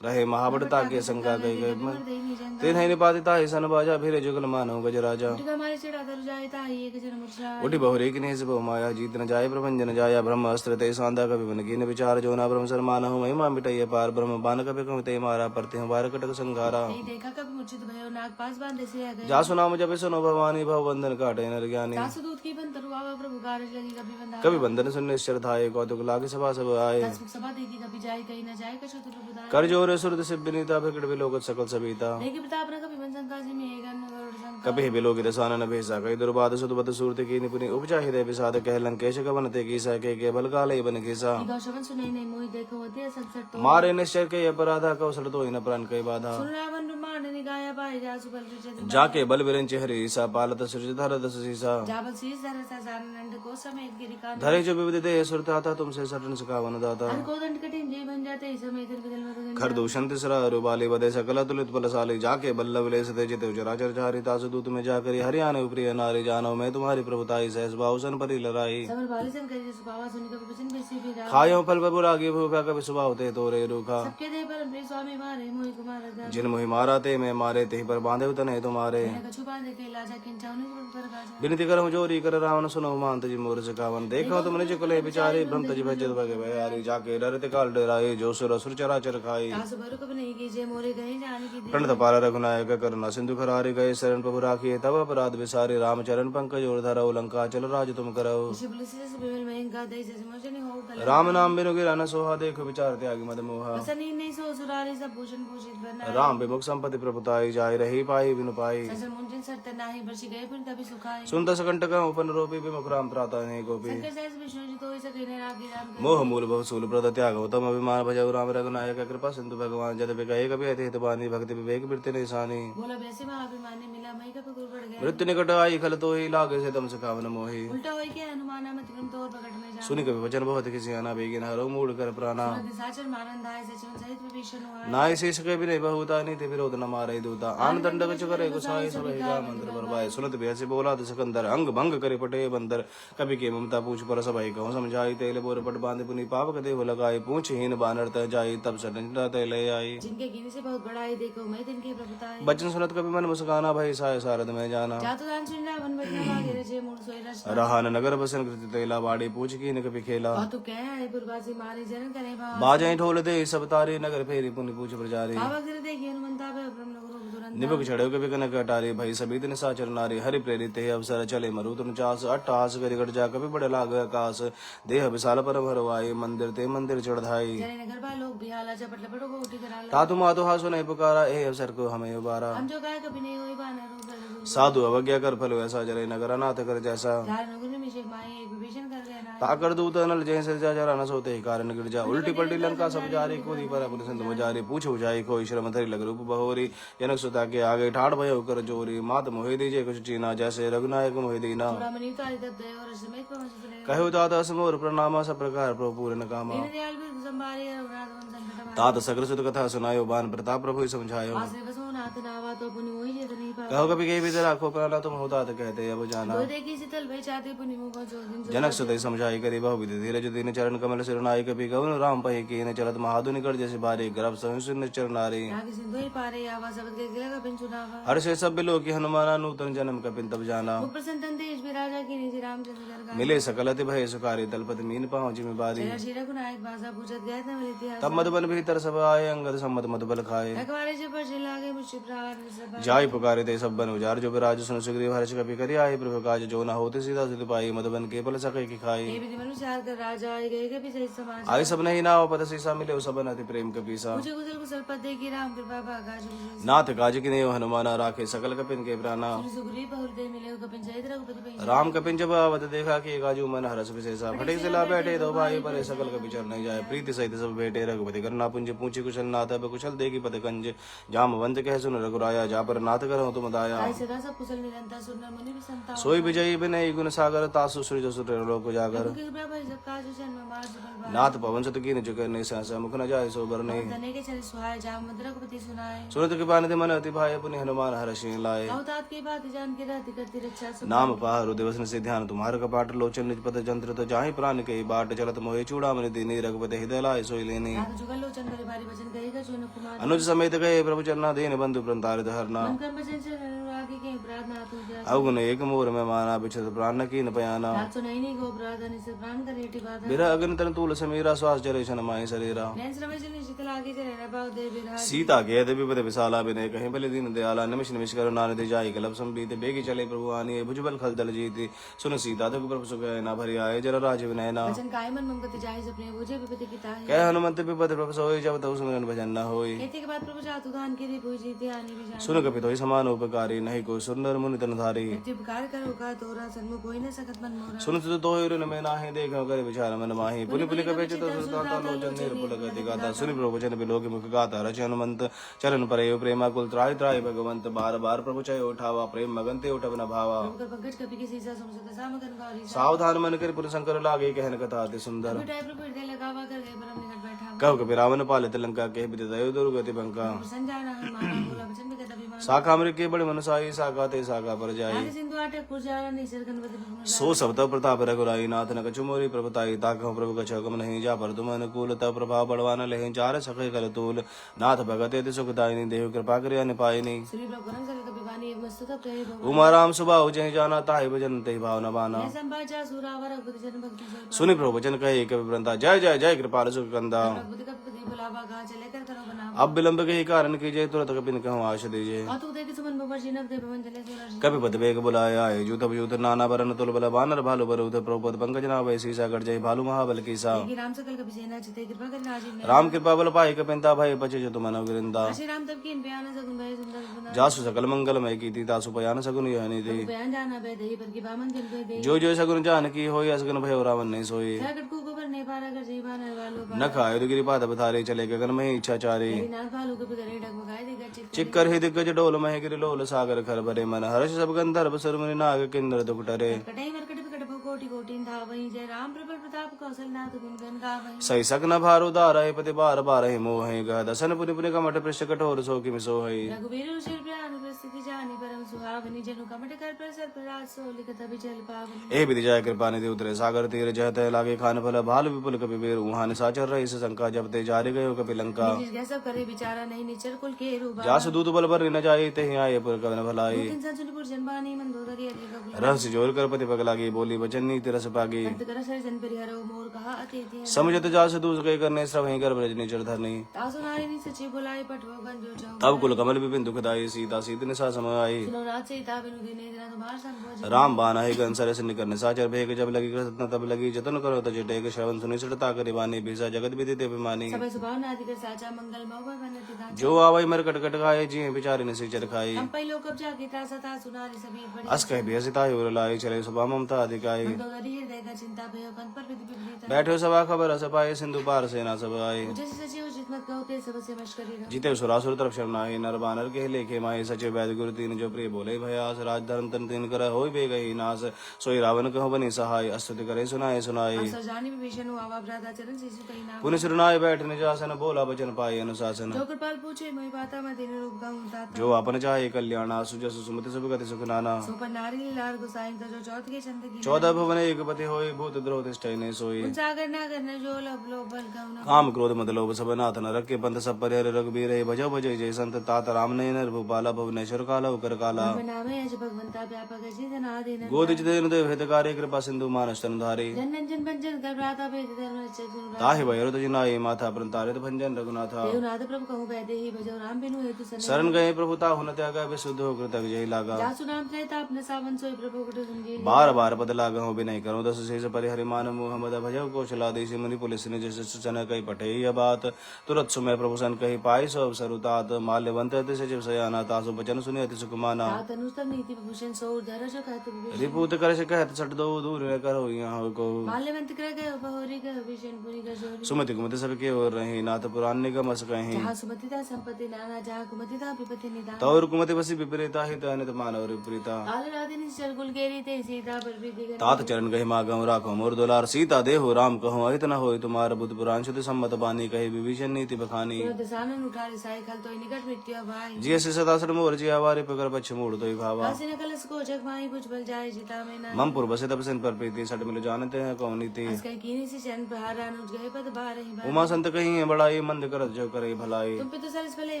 रहे महाबड़ता के शंका गई गए मर दे नी जन तीन है निपातिता ही सन बाजा फिर जुगल मानो गजराजा टिका मारे चढ़ा दर जाए ताही एक जन मुरझा उठी बहुरे की नेस बहु माया जीत न जाय प्रभंजन जाया ब्रह्म अस्त्र ते सांदा कवि बन की विचार जो ना ब्रह्म समान हो महिमा मिटाइए पार ब्रह्म बान कवि कहूँ ते मारा परते हूँ बार कटक संघारा नहीं देखा कभी मूर्छित भयो नाग पास बांधे से आ गए जा सुनाम जब सुनो भवानी भव बंधन काटे नर ज्ञानी सासु दूध की बन तरुआ प्रभु कारज लगी कभी बंधा कवि बंधन सुन निश्चर थाये कौतुक लागे सभा सब आए दसमुख सभा देखी कभी जाए कहीं न जाए कछु तो प्रभु दाय कर जोर सुरत से विनीता फिकट विलोकत सकल सबीता देखी प्रताप न कभी बंसन काजी में गन गरुड़ संग कभी विलोकित सानन भेसा कई दुर्बाद सुतबत सूरत की निपुनि उपजा हृदय विषाद कह लंकेश कवन ते कीसा के बल काले बन कीसा गौशवन सुने नहीं मोहि देखो होते संसट तो मारे निश्चर के अपराधा कौशल तो न प्राण कई बाधा सुन रावण ब्रह्मांड निगाया पाए जा सुबल रुचि जाके बल विरंच हरि ईसा पालत सृज धर दस सीसा जाबल शीस धर सा सानंद को समेत गिरिकांत धरे जो विविध दे सुरता तुमसे सटन सकावन दाता अन को दंड कठिन जय बन जाते इस समय इधर बदल मगन खर दूषण तिसरा रुबाली बदे सकल तुलित बलशाली जाके बल्लभ ले सते जिते चराचर चारि तासु दूत में जाकर हरियाणे प्रिय नारी जानो मैं तुम्हारी प्रभुताई सहस बाहुसन परी लड़ाई समर बालिसन करी सुभावा सुनि कभी वचन बेसी भी राम खायो फल बबुरागी भूखा कभी सुबह होते तोरे रूखा सबके दे परम प्रिय स्वामी मारे मोहि कुमार दास जिन मुहि मारा ते मैं मारे ते पर बांधे तने तुम्हारे कछु बांधे के लाजा किंचाउनि पर गाजा विनती करहु जोरी कर रावण सुनो मांत जी मोर सकावन देखो तुम निज कुले बिचारे भ्रम तज भजत भगे भयारी जाके डरते काल डराए जो सुर असुर चराचर खाई तासु भरु कब नहीं कीजिए मोरे गए जाने की प्रणत पारा रघुनायक करुणा सिंधु खरारे गए शरण प्रभु राखिए तब अपराध विसारे रामचरण पंकज और धरऊ लंका चल राज तुम करो शिवल से बिमल महेंगा दे से समझने हो गल राम नाम बिनु गिरा न सोहा देखो विचार त्यागी मद मोहा सनी नहीं सो सुरारे सब भूषण भूषित बना राम विमुख संपत्ति प्रभुताई जाय रही पाई बिनु पाई सजन मुंजन सरत नाही बरसी गए फिर तभी सुखाए सुन दस कंटक उपन रोपी विमुख राम त्राता नहीं गोपी शंकर सहस विष्णु जी तो इसे कहने रागी राम के मोह मूल बहु सूल प्रद त्याग उत्तम अभिमान भजऊ राम रघुनायक कृपा सिंधु भगवान जद विगए कभी अतिहित बानी भक्ति विवेक वृत्ति निशानी बोला वैसे महाअभिमानी मिला मई का गुरु बढ़ गया मृत्यु निकट आई खल तो ही लागे से तम सखावन मोही उल्टा होई के हनुमान मत क्रम तोर प्रकट में जा सुनि कवि वचन बहुत किसी आना बेगिन हरो मूड कर प्राणा साचर मानन धाय सचिव सहित विभीषण हुआ नाय शेष के भी नहीं बहुता नहीं ते विरोध न मारे दूता आन दंड कछ करे गुसाई सब हिगा मंत्र बरवाए सुनत भय से बोला सिकंदर अंग भंग करे पटे बंदर कभी के ममता पूछ पर सब कहूँ समझ समझाई तेल बोर पट बांधे पुनि पाप कदे हो लगाई पूछ हीन बानर तह जाई तब सडा ते ले आई। जिनके गिने से बहुत बड़ा है देखो मैं तिनके प्रभुताई। बचन सुनत कभी मन मुस्काना भई साय सारद में जाना। जातु दान सुनला मन भजना मागे रजे मूल सोई रच। रहा न नगर बसन कृत तेला बाड़ी पूछ की न कभी खेला। और तू कह है पुरवासी मारे जनन करे भाव। बाजाई ढोल दे सब तारी नगर फेरी पुनि पूछ प्रजारी। बाबा गिर देखी हनुमंता पे ब्रह्म लोक तुरंत। निबक चढ़े कभी कनक अटारी भई सभी दिन साचर नारी हरि प्रेरित है अवसर चले मरु तुम चास अट्ठास करी गट जा कभी बड़े लाग आकाश देह विशाल पर भरवाई मंदिर ते मंदिर चढ़ाई। जने नगर बा लोग बिहाला चपट लपटो को उठी कराला। तातु मातु हासु नहीं पुकारा ए अवसर को हमें उबारा। हम जो गाय कभी नहीं होई बानर रूप लगे। साधु अवज्ञा कर फल ऐसा जरे नगर अनाथ कर जैसा। धार नगर में शेख माई एक विभीषण कर गए ना। ताकर दूत नल जैसे जा जरा न सोते ही कारण गिर जा उल्टी पलटी लंका सब जारी कोदी पर अपने संत मजारी पूछ उजाई कोई श्रम धरी लग रूप बहोरी जनक सुता के आगे ठाड़ भयो कर जोरी मात मोहि दीजे कुछ चीना जैसे रघुनायक मोहि दीना। चूड़ामणि उतारी तब दे और समेत पवन सुतले। कहो तात असमोर प्रणामा सब प्रकार प्रभु पूर्ण कामा। दीन दयाल बिरधु संभारे रघुनाथ वन संकट हमारे। तात सकर सुत कथा सुनायो बान प्रताप प्रभु समझायो। आश्रय बसो नाथ नावा तो पुनि मोहि जेत नहीं पावा। कहो कभी कहीं भी राखो प्राणा तुम हो तात कहते अब जाना। दो देखी शीतल भय चाहते पुनि मुख जो दिन जो। जनक सुत समझाई करी बहु विधि धीरज दीन चरण कमल सिरनाई कभी कवन राम पही कीन चलत महाधुनि कर जैसे बारी गर्भ सहन चरनारी। आगे सिंधु ही पारे आवा शब्द के गिला का पिन चुनावा। हर्ष सब लोग की हनुमाना नूतन जन्म कपिन तब जाना। मुख प्रसन्न तन देश में राजा की निधि रामचंद्र दरगाह। मिले सकल अति भय सुखारी तलपति मीन पाँव जिम्मेवारी। जय श्री रघुनायक भाषा पूछत गए न मिले इतिहास। तब मधुबन भीतर सब आए अंगद सम्मत मधुबल खाए। रखवारे जब पर से लागे मुझे प्राण सब। जाय पुकारे ते सब बन उजार जो विराज सुन सुग्रीव हर्ष कपि करि आए प्रभु काज जो न होते सीधा सिद्ध पाई मधुबन के पल सके की खाई। ये विधि मनुचार कर राजा आए गए के पीछे समाज। आई सब नहीं नाव पद सीसा मिले सबन अति प्रेम कपीसा। मुझे गुजर कुशल पद देखी राम कृपा भागा जो। नाथ काज की नेव हनुमाना राखे सकल कपिन के प्राणा। सुग्रीव बहुदय मिले कपिन जयत रघुपति पे। राम कपिन जब आवत देखा कि काजू मन हरस विशेषा फटे सिला बैठे दो भाई परे सकल कपि चर नहीं जाए प्रीति सहित सब बैठे रघुपति करना पुंज पूछी कुशल नाथ अब कुशल देगी पद कंज जामवंत कह सुन रघुराया जा पर नाथ करो तुम दाया। आई सदा सब कुशल निरंतर सुनर मुनि भी संता। सोई विजयी विनय गुण सागर तासु सूर्य सुर लोक जागर। कृपा भय जब काज जन्म मार जुगल। नाथ पवन सत की निज करने सहसा मुख न जाय सो बरने। तने के चले सुहाय जाम रघुपति सुनाए। सुनत कृपा निधि मन अति भाई पुनि हनुमान हर्षि लाए। अवतात की बात जान के रहती करती रक्षा सुख। नाम पाहरु दिवसन से ध्यान तुम्हार कपाट लोचन निज पद जंत्र तो जाहि प्राण के बाट चलत मोहि चूड़ामणि दीनी रघुपति हृदय लाय सोई लेनी। नाथ जुगल लोचन करे भारी वचन कहेगा जो न कुमार। अनुज समेत गए प्रभु चरना दीन बंधु प्रंतारित हरना। मन कर्म वचन से अनुरागी के अपराध नाथ हो जाए। अवगुण एक मोर में माना बिछत प्राण की न पयाना। नाथ सुनाई नहीं गो अपराध अनिस प्राण करे टी बात। बिरह अग्नि तन तूल समीरा श्वास जरे शन माहि शरीरा। नैन श्रवण चले शीतल आगे चले न भाव दे बिरहा। सीता के देवी पद विशाला विनय कहीं बलि दीन दयाला निमिष निमिष करो नारद जाई कलब संबीत बेगी चले प्रभु आनी भुजबल खल दल जीती सुन सीता तक प्रभु सुख ना भरि आए जरा राज विनय ना। वचन काय मन मम गति जाहि सपने बुझे विपति की ताहि। कह हनुमंत विपद प्रभु सोई जब तब सुमिरन भजन न होई। कहते के बाद प्रभु जातु दान के दी पूजी ते आनी भी जान। सुन कपि तोहि समान उपकारी नहीं को सुंदर मुनि तन धारी। व्यक्ति उपकार करो का तोरा सन्मुख कोई न सकत मन मोरा। सुन तो तोहि रुन में नाहि देखो कर विचार मन माहि पुनि पुनि कपि चित सुताता लोचन निर्भुल गति गाता सुनि प्रभु वचन बिलोक मुख गाता रच हनुमंत चरण परे प्रेमा कुल त्राय त्राय भगवंत बार बार प्रभु चय उठावा प्रेम मगनते उठब न भावा। कर पंकज कपि के सीसा समसत सामगन गारी। सावधान मन कर पुर शंकर लागे कहन कथा अति सुंदर। बिटाई प्रभु हृदय लगावा कर गए परम निकट बैठा। कहो कपि रावण पालित लंका के विदित दयो दुर्गति बंका। संजाना हनुमान बोला वचन भी कथा विमान। साखा मृग के बड़े मनसाई साखा ते साखा पर जाई। आदि सिंधु आटक पुजारा निसर गणपति भगवान। सो सब तब प्रताप रघुराई नाथ न कछु मोरी प्रभुताई ताकहु प्रभु कछु हुकम नहीं जा पर तुम अनुकूल तब प्रभाव बड़वान लहे चार सखे कल तूल नाथ भगत यति सुखदायिनी देहु कृपा करिया निपायिनी। श्री प्रभु करम सर कपि बानी एक मस्तक प्रहे भगवान। उमा राम सुबाहु जहि जाना ताहि भजन तेहि भाव न बाना। ऐसा बाजा सुरावर रघुपति जन भक्ति से। सुनि प्रभु वचन कहे कवि वृंदा जय जय जय कृपाल सुख कंदा। रघुपति कपि बुलावा गा चले कर करो बना। अब विलंब के कारण कीजिए तुरंत कपिन कहूँ आश दीजिए। और तू देख सुमन बबर जी नव दे भवन चले सुरज। कपि पद वेग बुलाया है जूथ यूथ नाना बरन तुल बल बानर भालु बरूथ प्रभु पद पंकज नाभय सीसा गढ़ जय भालु महाबल कीसा। कि राम सकल कपि सेना चिते कृपा कर राजीव ने। राम कृपा बल पाई कपिंता भय बचे जो तुम गिरिंदा। श्री राम तब की इन बयान सगुन भय सुंदर गुना। जासु सकल मंगलमय की तासु पयान सगुन यहनी थी। बयान जाना भय दही पर की बामन दिन पे दे। जो जो सगुन जान की होई असगुन भय रावण नहीं सोई। जागट को गोबर ने पारा कर जी बानर वालो। न खाए गिरी पाद बथारे चले गगन में इच्छाचारी। नाथ वालो कपि करे डगमगाए दे गचित। चिक्कर ही दिग्गज डोल मह गिर लोल सागर खर भरे मन हर्ष सब गंधर्व सुर मुनि नाग किन्नर दुख टरे। कटाई मरकट बिकट भको कोटि कोटि धावहि जय राम प्रबल प्रताप कौशलनाथ गुण गण गावहि सही सकन भार उदार है पति बार बार है मोह गह दसन पुनि पुनि कमठ पृष्ठ कठोर सो कि मिसो है रघुवीर रुचिर प्यान प्रसिद्धि जानी परम सुहावनि जनु कमट कर पर सर्पराज सो लिखत विचल पावनि ए विधि जाय कृपा निधि उतरे सागर तीर जहत लागे खान फल भाल विपुल कपि बेर उहान साचर रही शंका जब ते जारे गयो कपि लंका निज सब करे विचारा नहीं निचर कुल के रूप जास दूत बल बर न जाए ते आए पुर कवन भलाई इंसान सुन पुर जनबानी मंदोदरी अति कबूल रहस्य जोर कर पति पग लागी बोली वचन नीति रस पागी अंत कर सर जन परिहरो मोर कहा अतिथि समझत जास दूस कह करने श्रव ही कर ब्रज निचर धरनी तासु नारी नि सची बुलाई पठवो गंजो जाओ तब कुल कमल विपिन दुखदाई सीता सीत निशा समय आई सुनो रात से ता बिनु दिने दिन तुम्हार संभोज राम बान है गन सर से निकरने साचर भेग जब लगी कृष्ण तब लगी जतन करो तज टेक श्रवण सुनि सटता करि बानी बिसा जगत विदित अभिमानी सब सुभाव नादि कर साचा मंगल मौबा बनति दान जो आवै मर कट कट खाए जी बिचारे ने सिचर खाई हम पै लोक अब जाके ता सता सुनारी सभी बड़ी अस कह बेसिता और लाई चले सुबह ममता अधिकाई मंदोदरी हृदय का चिंता भयो कंत पर विधि विपरीत बैठो सभा खबर रस पाए सिंधु पार सेना सब आए जैसे सची उचित मत कहो ते सब से मश्करी रहो जीते सुरासुर तरफ शरणाई नर बानर के लेखे माए सचिव वैद्य गुरु तीन जो प्रिय बोले भयास राज धर्म तन तीन कर होई बे गई नास सोई रावण कहो बनी सहाय अस्तुति करे सुनाए सुनाए अवसर जानी विभीषण हुआ आवाभ्राता चरण शिशु कही नाम पुनि सिरनाए बैठ निजासन बोला वचन पाए अनुशासन जो कृपाल पूछे मोहि बाता मैं दिन रूप गाऊं ताता जो आपन चाहे कल्याण सुजस सुमति सब गति सुख नाना सो पर नारी लार गुसाई जो चौथ के चंद की 14 भुवन एक पति होय भूत द्रोह तिष्ठै नहीं सोई सागर ना करने जो लब लो बल गाऊं काम क्रोध मद लोभ सब नाथ न रखे पंथ सब परिहर रघुबीर है भजो भजय जय संत तात राम नयन भूपाला भुवनेश्वर काला उकर काला नामे अज भगवंता व्यापक अजित नादिन गोदिच देन देव हितकारी कृपा सिंधु मानस तन धारी जन जन बंजन कर भ्राता भेद धर्म चतुर ताहि भैरव जिनाई माथा प्रंतारित भंजन रघुनाथा देवनाथ प्रभु कहूँ वैदे ही भजो राम बिनु हेतु सन शरण गए प्रभु ताहु न त्यागा विशुद्ध हो कृतज्ञ जय लागा जासु नाम त्रैता अपने सावन सोई प्रभु कुट सुनजिए बार बार पद लागा हो बिनय करो दस शेष परिहरि मान मोहम्मद भजव कौशला देशी मुनि पुलिस ने जैसे सुचन कही पठे यह बात तुरत सुमय प्रभु सन कही पाई सो अवसर उतात माल्यवंत अति सचिव सयाना तासु बचन सुनि अति सुकुमाना तात अनुस्तम नीति विभूषण सौर धर जो कहत विभूषण रिपुत कर से कहत छट दो दूर न करो यहाँ को माल्यवंत कर गए बहोरी गए भीषण पुरी का जोरी सुमति कुमति सबके और रही नाथ पुराण निगम अस कहीं जहाँ सुमति था संपत्ति नाना जहाँ कुमति था विपत्ति निदान तौर कुमति बसी विपरीता हित अनित मानव विपरीता काल राधि निश्चर कुल केरी ते सीता पर विधि कर तात चरण कही मागम राखो मोर दुलार सीता देहो राम कहो अहित न होय तुम्हार बुद्ध पुराण शुद्ध सम्मत बानी कही विभीषण नीति बखानी दसानन उठारे साई खल तो निकट मृत्यु भाई जिय से सदासन मोर जी आवारे पकर पक्ष मूड़ तो भावा कासी न कलस को जग माही बुझ बल जाए जिता में ना मम पूर्व से तपसन पर प्रीति सट मिल जानते हैं कौन नीति अस कहीं कीनी से चरण प्रहार अनुज गए पद बार ही बार उमा संत कही है बड़ाई मंद करत जो करे भलाई तुम पे तो सरस भले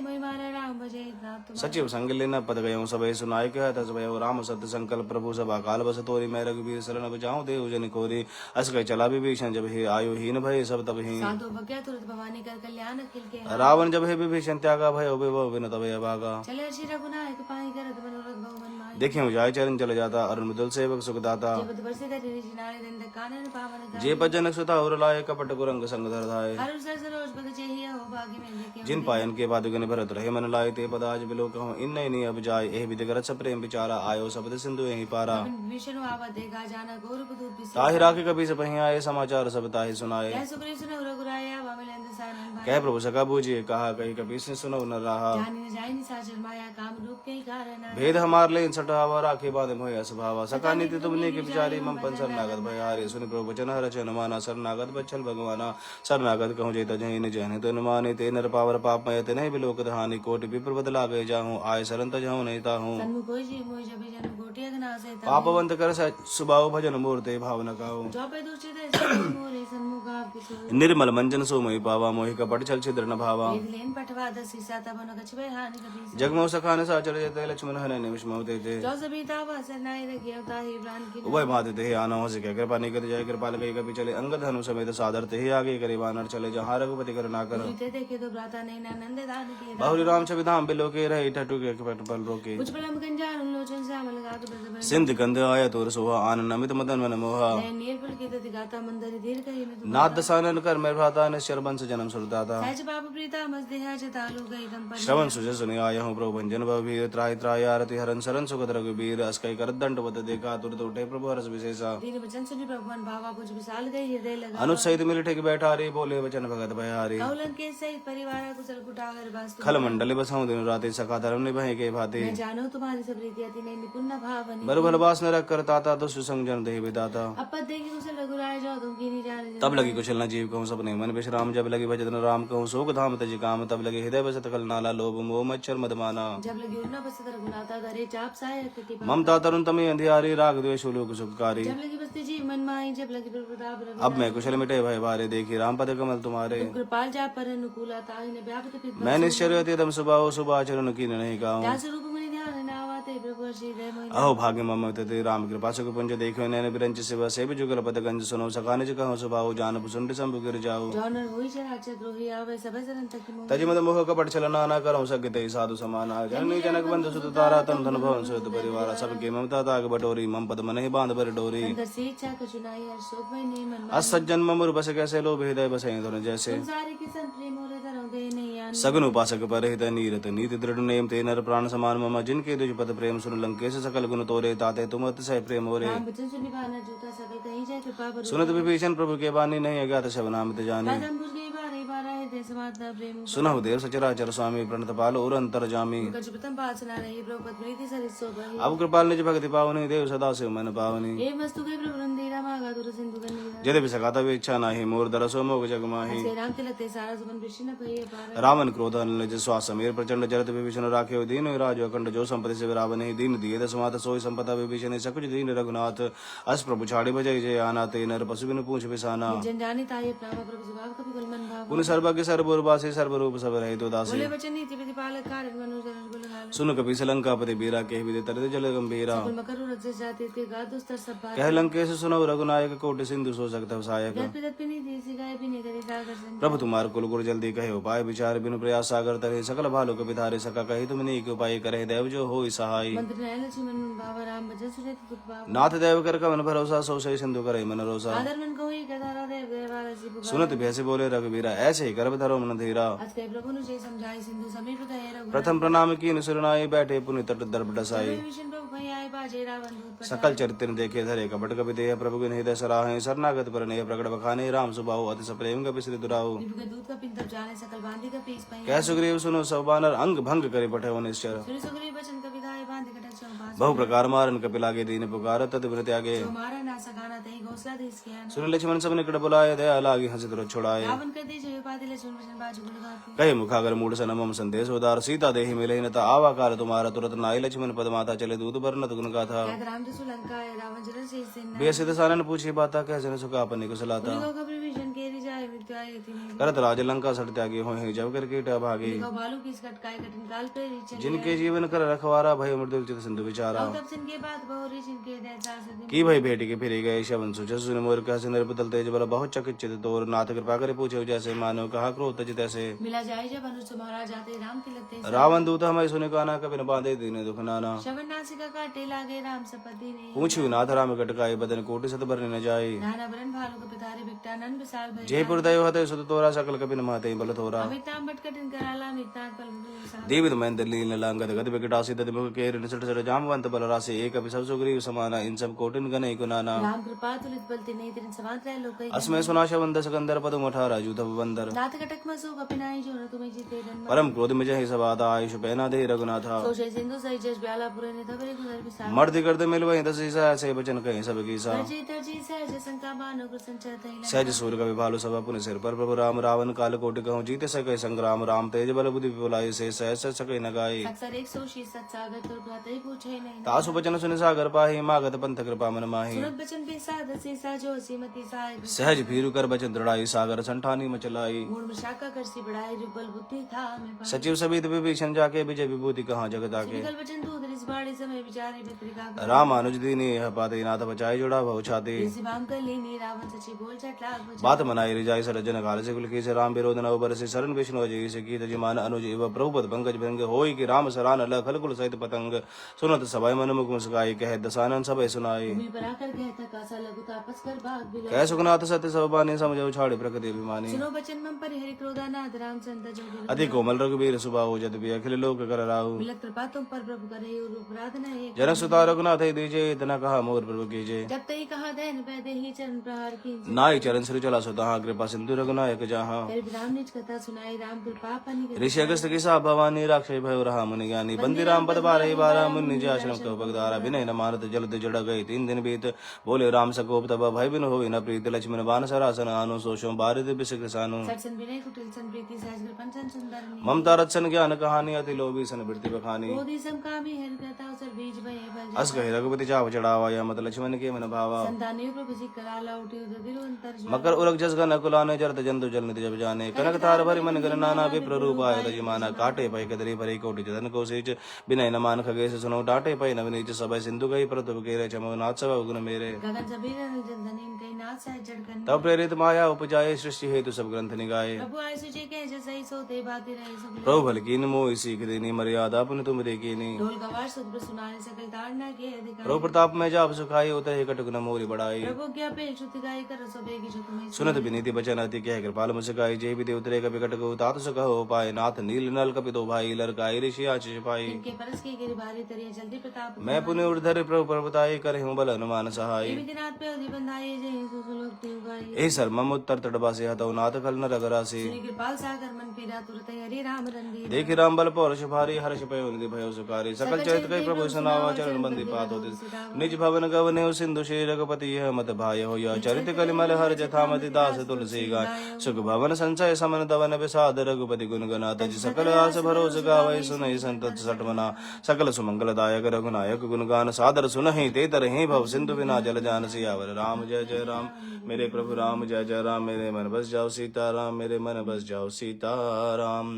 मोहि मारा राम भजे नाथ तुम सचिव संग लेना पद गयो सब सुनाय कह तस भयो राम सत्य संकल्प प्रभु सभा काल बस तोरी मैं रघुबीर शरण बचाऊं देव जन कोरी अस कह चला विभीषण जब हे आयु हीन भय सब तब ही साधु भग्या तुरंत भवानी कर कल्याण अखिल के रावण जब हे विभीषण त्यागा भयो विभव बिन तब भागा चले श्री रघुनायक पाई करत मनोरथ भगवान माई देखियो जाय चरण चल जाता अरुण मृदुल सेवक सुखदाता जब बरसे धरि जिनारे दंड कानन पावन जे पजन सुता और लाए कपट कुरंग संग धर धाय हर सर सरोज पद जेहि हो भाग्य में देखे जिन पायन के पादुगन भरत रहे मन लाए ते पद आज बिलो कहूं इन नहीं अब जाय एह विधि करत सब प्रेम विचारा आयो शब्द सिंधु यही पारा विष्णु आवा देखा जाना गौर दूत बिसे ताहि राखे कभी से पही आए समाचार सब ताहि सुनाए जय सुग्रीव सुनो रघुराया वामिलेंद्र सानन भाई कह प्रभु सका बूझिए कहा कही कभी से सुनो न रहा जानी न जाय नि साचर माया काम रूप के कारण भेद हमार ले सटावा राखे बांधे मोया स्वभावा सका नीति तुमने के बिचारी मम पन शरणागत भयारे सुनि प्रभु वचन रचन माना शरणागत बच्छल भगवाना शरणागत कहूँ जेता जहिन जहन तो माने ते नर पावर पाप मय ते नहीं बिलोक हानि कोटि विप्र बदला गए जाऊं आय शरण तजाऊं नहीं ताहूं सन्मुख होई जी मोहि जब जन कोटि अगना से पापवंत कर सुभाव भजन मूर्ते भावना काऊ जो पे दूषित है मोरे सन्मुख आप किशोर निर्मल मंजन सो मोहि पावा मोहि कपट छल छिद्र न भावा वेद लेन पठवा दस सीसा तब न कछबे हानि कभी जगमो सखान साचर जते लक्ष्मण हन निमिष मोते ते जो सबिता वासर नाय रखियो ताहि प्राण की उभय भाते ते आना हो सके कृपा नहीं कर जाय कृपाल कही कभी चले अंगद हनु समेत सादर ते आगे करे वानर चले जहाँ रघुपति कर ना कर ते देखे तो भ्राता नहीं नंद दान किए बाहुरी राम छवि धाम बिलो के रहे ठटू के पट पल रोके कुछ पलम कंजान लोचन श्यामल गात ब्रज सिंध गंध आया तोर सोहा आनंद अमित मदन मन मोहा नीर पल की तति गाता मंदर धीर कही में नाद दसानन कर मेर भ्राता निश्चर वंश जन्म सुरदाता सहज बाबू प्रीता मस देहा जतालु गई दम पर श्रवण सुजय सुनि आया हूँ प्रभु भंजन भवीर त्राहि त्राहि आरति हरन सरन सुगत रघुबीर अस्कई कर दंड बद देखा तुरत उठे प्रभु हरस विशेषा दीन वचन सुनि प्रभु मन भावा बुझ विशाल गई हृदय लगा अनुज सहित मिल ठेक बैठा रे बोले वचन भगत भयारी कौलन के सहित परिवार कुशल कुटागर वास्तु खल मंडल बसाऊं दिन राते सखा धर्म निभाए के भाते मैं जानो तुम्हारी सब रीति अति नहीं निपुण भावनी बर भलवास न रख कर ताता तो सुसंग दे विदाता अपद देखी कुशल रघुराय जाओ तुम की नहीं जाने तब लगी कुशल न जीव कहूँ सपने मन विश्राम जब लगी भजन राम कहूँ शोक धाम तज काम तब लगे हृदय बसत कल नाला लोभ मोह मच्छर मदमाना जब लगी उड़ना बसत रघुनाथा धरे चाप साय कृति ममता तरुण तमे अंधियारी राग द्वेष लोक सुखकारी जब लगी बसती जी मन माई जब लगी प्रताप रघु अब मैं कुशल मिटे भय भारे देखी राम पद कमल तुम्हारे कृपाल जा पर अनुकूला ताहि न व्यापत पित मैं निश्चर्य अत्यतम सुबाहो सुबाचरण की नहीं गाऊं दास रूप मुनि ध्यान नावाते प्रभु श्री हृदय मोहि अहो भाग्य मम ते राम कृपा सुख पुंज देखो नैन बिरंच शिव सेव जुगल पद गंज सुनो सखा निज कहो सुबाहो जान पुसुंड संभु गिर जाओ जौनर होई चराचर द्रोही आवे सब सरन तक मोह तजि मद मोह कपट छल नाना करऊं सगते साधु समाना जननी जनक बंधु सुत तारा तन धन भवन सुत परिवार सबके ममता ताग बटोरी मम पद मन ही बांध बर डोरी अंदर से इच्छा कछुनाई हर शोक में नहीं मन असज्जन ममुर बस कैसे लोभ हृदय बसै धुन जैसे संसारी के संत प्रेम और धरम दे नहीं आन सगुन उपासक पर हित नीरत नीति दृढ़ नेम ते नर प्राण समान मम जिनके दुज पद प्रेम सुन लंकेश सकल गुण तोरे ताते तुम अतिशय प्रेम होरे राम वचन सुनि भाना जूता सकल कहीं जाय कृपा पर सुनत विभीषण प्रभु के बानी नहीं अज्ञात शब नाम ते जाने बादम बुझ गई बारे बारा है देश माता प्रेम सुनहु देव सचराचर स्वामी प्रणत पाल और अंतर जामी कछ प्रथम पासना रही प्रभु पद प्रीति सरित सो बही अब कृपाल निज भक्ति पावनी देव सदा शिव मन पावनी ए वस्तु के प्रभु रंधीरा मागा दुर सिंधु गंधीरा जदि भी सकाता भी इच्छा नाही मोर दरसो मोग जग माही श्री राम तिलक ते सारा सुमन विष्णु भई अपार रावण क्रोध निज श्वास समीर प्रचंड जरत विभीषण राखे दीन राज अखंड जो संपत्ति से रावण ही दीन दिए दसमात सोई संपदा विभीषण सकुच दीन रघुनाथ अस प्रभु छाड़ी बजय जय आना ते नर पशु बिन पूछ बिसाना जन जानी ताये प्राण प्रभु सुभाग कपि कुल मन भाव पुन सर्वज्ञ सर्वरूपासी सर्वरूप सब रहित दासी बोले वचन नीति प्रतिपालक कार्य मनुजन गुणगान सुन कपि लंकापति बीरा कह विदे तरत जल गंभीरा कुल मकरु रज जाति ते गादुस्तर सब भार कह लंकेश सुनो रघुनायक कोटि सिंधु सो सकत सहायक पिदत पिनी देसी गाय पिनी करी सागर सन प्रभु तुम्हार कुल गुर जल्दी कहे उपाय विचार बिनु प्रयास सागर तरे सकल भालो कपि धारे सका कही तुम नीक उपाय करे देव जो होई सहाय मंत्र नयन लक्ष्मण भाव राम भजन सुरत दुख भाव नाथ देव कर कवन भरोसा सो सही सिंधु करे मन रोसा आदर मन कोई कदारा देव देवाल सी पुकार सुनत भैसे बोले रघुवीरा ऐसे ही गर्भ धरो मन धीरा आज के प्रभु नु जय समझाई सिंधु समीप दय रघु प्रथम प्रणाम की सुरनाई बैठे पुनि तट दर्भ डसाई विष्णु प्रभु भई आए बाजे रावण दूत पर सकल चरित्र देखे धरे कपट कपि देह प्रभु के हृदय सराहे शरणागत पर नेह प्रकट बखाने राम सुबाहु अति सप्रेम कपि श्री दुराहु विभु के दूत का पिंड तब जाने सकल बांधी का पीस पई कह सुग्रीव सुनो सब बानर अंग भंग करे पठे निश्चर सुनि सुग्रीव वचन का विधाय बांधे कटक चौ बास बहु प्रकार मारन कपि लागे दीन पुकार तत बिन त्यागे जो मारा ना सगाना तई घोसला देश के आन सुन लक्ष्मण सब निकट बुलाए दया लागी हंसित रो छुड़ाए रावण कर दे जय पादे लक्ष्मण वचन बाजू गुण गाते कहे मुखागर मूड सनमम संदेश उदार सीता देहि मिले न आवा काल तुम्हारा तुरत नाई लक्ष्मण पद माता चले दूत बरनत गुण गाथा कहत राम जसु लंका है रावण जलन से सेना बेसित सानन पूछी बाता कैसे सुखा अपने कुशलाता को कबि विष्णु केरी जाय मृत्युआय तिनि करत राज लंका सट त्यागे होए जब कर कीट भागे को भालू किस कटकाय कठिन काल पे रीचन जिनके जीवन कर रखवारा भय मृत्यु चित सिंधु विचारा तब सन के बाद बहुरी जिनके दे चार से दिन की भय भेट के फिरे गए शवन सुच सुन मोर कह निरपतल तेज बल बहुत चकित चित तोर नाथ कृपा करे पूछे जैसे मानो कहा क्रोध तजित ऐसे मिला जाय जब अनुज महाराज जाते राम तिलक ते रावण दूत हमें सुने काना कभी न बांधे दीने दुख नाना श्रवण नासिका काटे लागे राम सपति ने पूछू नाथ राम कटकाई बदन कोटि सत भरने न जाए नाना बरन भालू को पितारे भिक्टा नन विशाल भय जयपुर दयो हते सुत तोरा सकल कभी न महते बल तोरा अमिताम बट कठिन कराला मिता कल विशाल देवित महेंद्र लीन लांगत गद विकटासी तद मुख के निसट सट जामवंत बल राशि एक अभी सब सुग्रीव समाना इन सब कोटिन गने को नाना राम कृपा तुलित बलति नहीं तिन समांत रह लोक अस्मय सुनाशा वंद सकंदर पद मुठा राजू तब बंदर नाथ कटक मसु कपिनाई जो न तुम्हें जीते जन्म परम क्रोध में जहि सबादा आयुष पहना दे रघुनाथा सोचे सिंधु सही जस ब्याला पुरे ने धबरे गुदर विशाल मर्द गर्द मिल वही दस ईसा ऐसे बचन कहीं सब कीसा तरजी तरजी सहज शंका मानो कृष्ण चतई सहज सूर्य का विभालु सभा पुनि सिर पर प्रभु राम रावण काल कोटि कहूँ जीते सके संग्राम राम तेज बल बुद्धि विपुलाई से सहज सके न गाय अक्सर 100 सत सागर तुर भ्रातई पूछे नहीं तासु बचन सुनि सागर पाही मागत पंथ कृपा मन माही सुरत बचन पे साध से साजो सीमति साय सहज भीरु कर बचन दृढ़ाई सागर संठानी मचलाई गुण शाखा करसी बढ़ाई रुपल बुद्धि था में पाई सचिव सबित विभीषण जाके विजय विभूति कहाँ जगत आके निकल बचन दूध इस बाड़े समय विचारे भित्रिका राम अनुज दीनी यह पाते नाथ बचाई जोड़ा बहु छाते इसी भाम कर लीनी रावण सची बोल चट लाग बचन बात मनाई जाय सरजन काल से कुल की से राम विरोध न उबर से शरण विष्णु अजय से की तजिमान अनुज एव प्रभुपद पंकज भंग होई कि राम सरान अल खल कुल सहित पतंग सुनत सभय मन मुख मुस्काई कह दसानन सब सुनाई भूमि पर आकर कहता कासा लघु तापस कर भाग बिलो कह सुखनाथ सत्य सब बानी समझो छाड़े प्रकृति अभिमानी सुनो बचन मम परिहरि क्रोधानाथ राम संत जोगिल अति कोमल रघुवीर सुबाहु जद भी अखिल लोक कर राहु बिलक कृपा तुम पर प्रभु करे और अपराध न एक जनक सुता रघुनाथ दीजे इतना कहा मोर प्रभु कीजे जब तई कहा दैन पैदे ही चरण प्रहार की नाई चरण श्री चला सुता कृपा सिंधु रघुनायक जहाँ फिर राम निज कथा सुनाई राम कृपा पनि ऋषि अगस्त की सा भवानी राक्षस भय रहा मुनि ज्ञानी बंदी राम पद बारह बारह मुनि निज आश्रम कहो भगदारा विनय न मानत जलद जड़ गई 3 दिन बीत बोले राम सकोप तब भय बिन होई न प्रीत लक्ष्मण बान सरासन आनो सोशो बारिद बिसक सानो सत्सन विनय कुटिल सन प्रीति सहज पंचन सुंदर ममता रत्सन ज्ञान कहानी अति लोभी सन वृत्ति बखानी बोधि सम कामी हर कहता सर बीज भय बल अस कहे रघुपति चाव चढ़ावा या मत लक्ष्मण के मन भावा संताने प्रभु जी कराला उठे उदर दिलो अंतर जो मकर उरग जस गन कुलाने जरत जंतु जल नित जब जाने कनक तार भरि मन गन नाना विप्र रूप आय तजिमाना काटे पै कदरी भरि कोटि जन को सेच बिनय न मान खगेश सुनो टाटे पै नवनीच सब सिंधु गई प्रतुप केरे चमो नाथ सब गुण मेरे गगन जबीर जन कई नाथ सह जड़कन तब प्रेरित माया उपजाए सृष्टि हेतु सब ग्रंथ निगाए प्रभु आय सुजे के जसई सोते बाती रहे सब प्रभु भल कीन मोहि सीख देनी मर्यादा पुन तुम देखीनी ढोल गवार सुब्र सुनाने सकल ताड़ना के अधिकार प्रभु प्रताप में जाप सुखाई उतहि कटक न मोरी बढ़ाई प्रभु क्या पे श्रुति गाय कर सबे की जो तुम्हें सुनत विनीति बचन अति कह कृपाल मुस्काई जय विदे उतरे कपि कटक तात सुख हो पाए नाथ नील नल कपि दो भाई लरकाई ऋषि आशीष पाई इनके परस के गिरि भारी तरिया जल्दी प्रताप मैं पुण्य उर्धर प्रभु प्रभुताई करे हूँ बल हनुमान सहाय देवी दिनाथ पे अधि बंधाई जय सुसुलोक ते उगाई ए सर मम उत्तर तटबासे हतौ नाथ कल न रगरासे श्री कृपाल सागर मन पीरा तुरत हरि राम रंदी देख राम बल पौरुष भारी हर्ष पयो निधि भयो सुकारी सकल चरित कई प्रभु सुनावा चरण बंदी पात होते निज भवन गवने सिंधु श्री रघुपति यह मत भाय हो या चरित कलिमल हर जथामति दास तुलसी गाय सुख भवन संचय समन दवन विषाद रघुपति गुण गना तज सकल आस भरोस गावै सुनहि संतत सटमना सकल सुमंगल दायक रघुनायक गुणगान सादर सुनहि ते तरहि भव सिंधु बिना जल जान सियावर राम जय जय राम मेरे प्रभु राम जय जय राम मेरे मन बस जाओ सीता राम मेरे मन बस जाओ सीता राम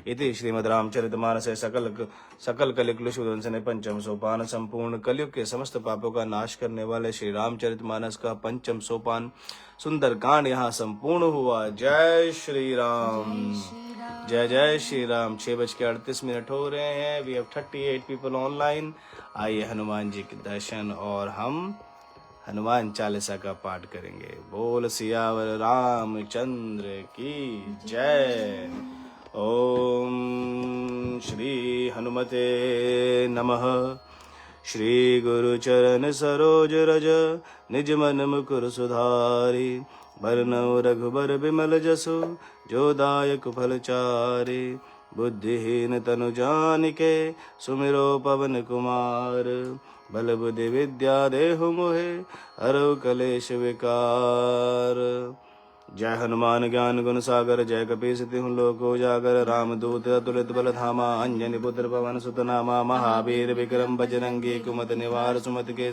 इति श्रीमद् रामचरितमानस सकल कलिक्लुष विध्वंसने पंचम सोपान संपूर्ण कलयुग के समस्त पापों का नाश करने वाले श्री रामचरितमानस का पंचम सोपान सुंदर कांड यहाँ संपूर्ण हुआ। जय श्री राम जय जय श्री राम। 6:38 हो रहे हैं। We have 38 people online. आइए हनुमान जी के दर्शन और हम हनुमान चालीसा का पाठ करेंगे। बोल सियावर रामचंद्र की जय। ओम श्री हनुमते नमः। श्री गुरु चरण सरोज रज निज मन मुकुर सुधारी। बरनउँ रघुबर बिमल जसु जो दायक फल चारि। बुद्धिहीन तनु जानिके सुमिरो पवन कुमार। बल बुद्धि विद्या देहु मोहे हरऊ कलेश विकार। जय हनुमान ज्ञान गुण सागर जय कपीस तिहुँ लोक उजागर। रामदूत अतुलित बल धामा अंजनी पुत्र पवन सुत नामा। महावीर विक्रम बजरंगी कुमत निवार सुमत के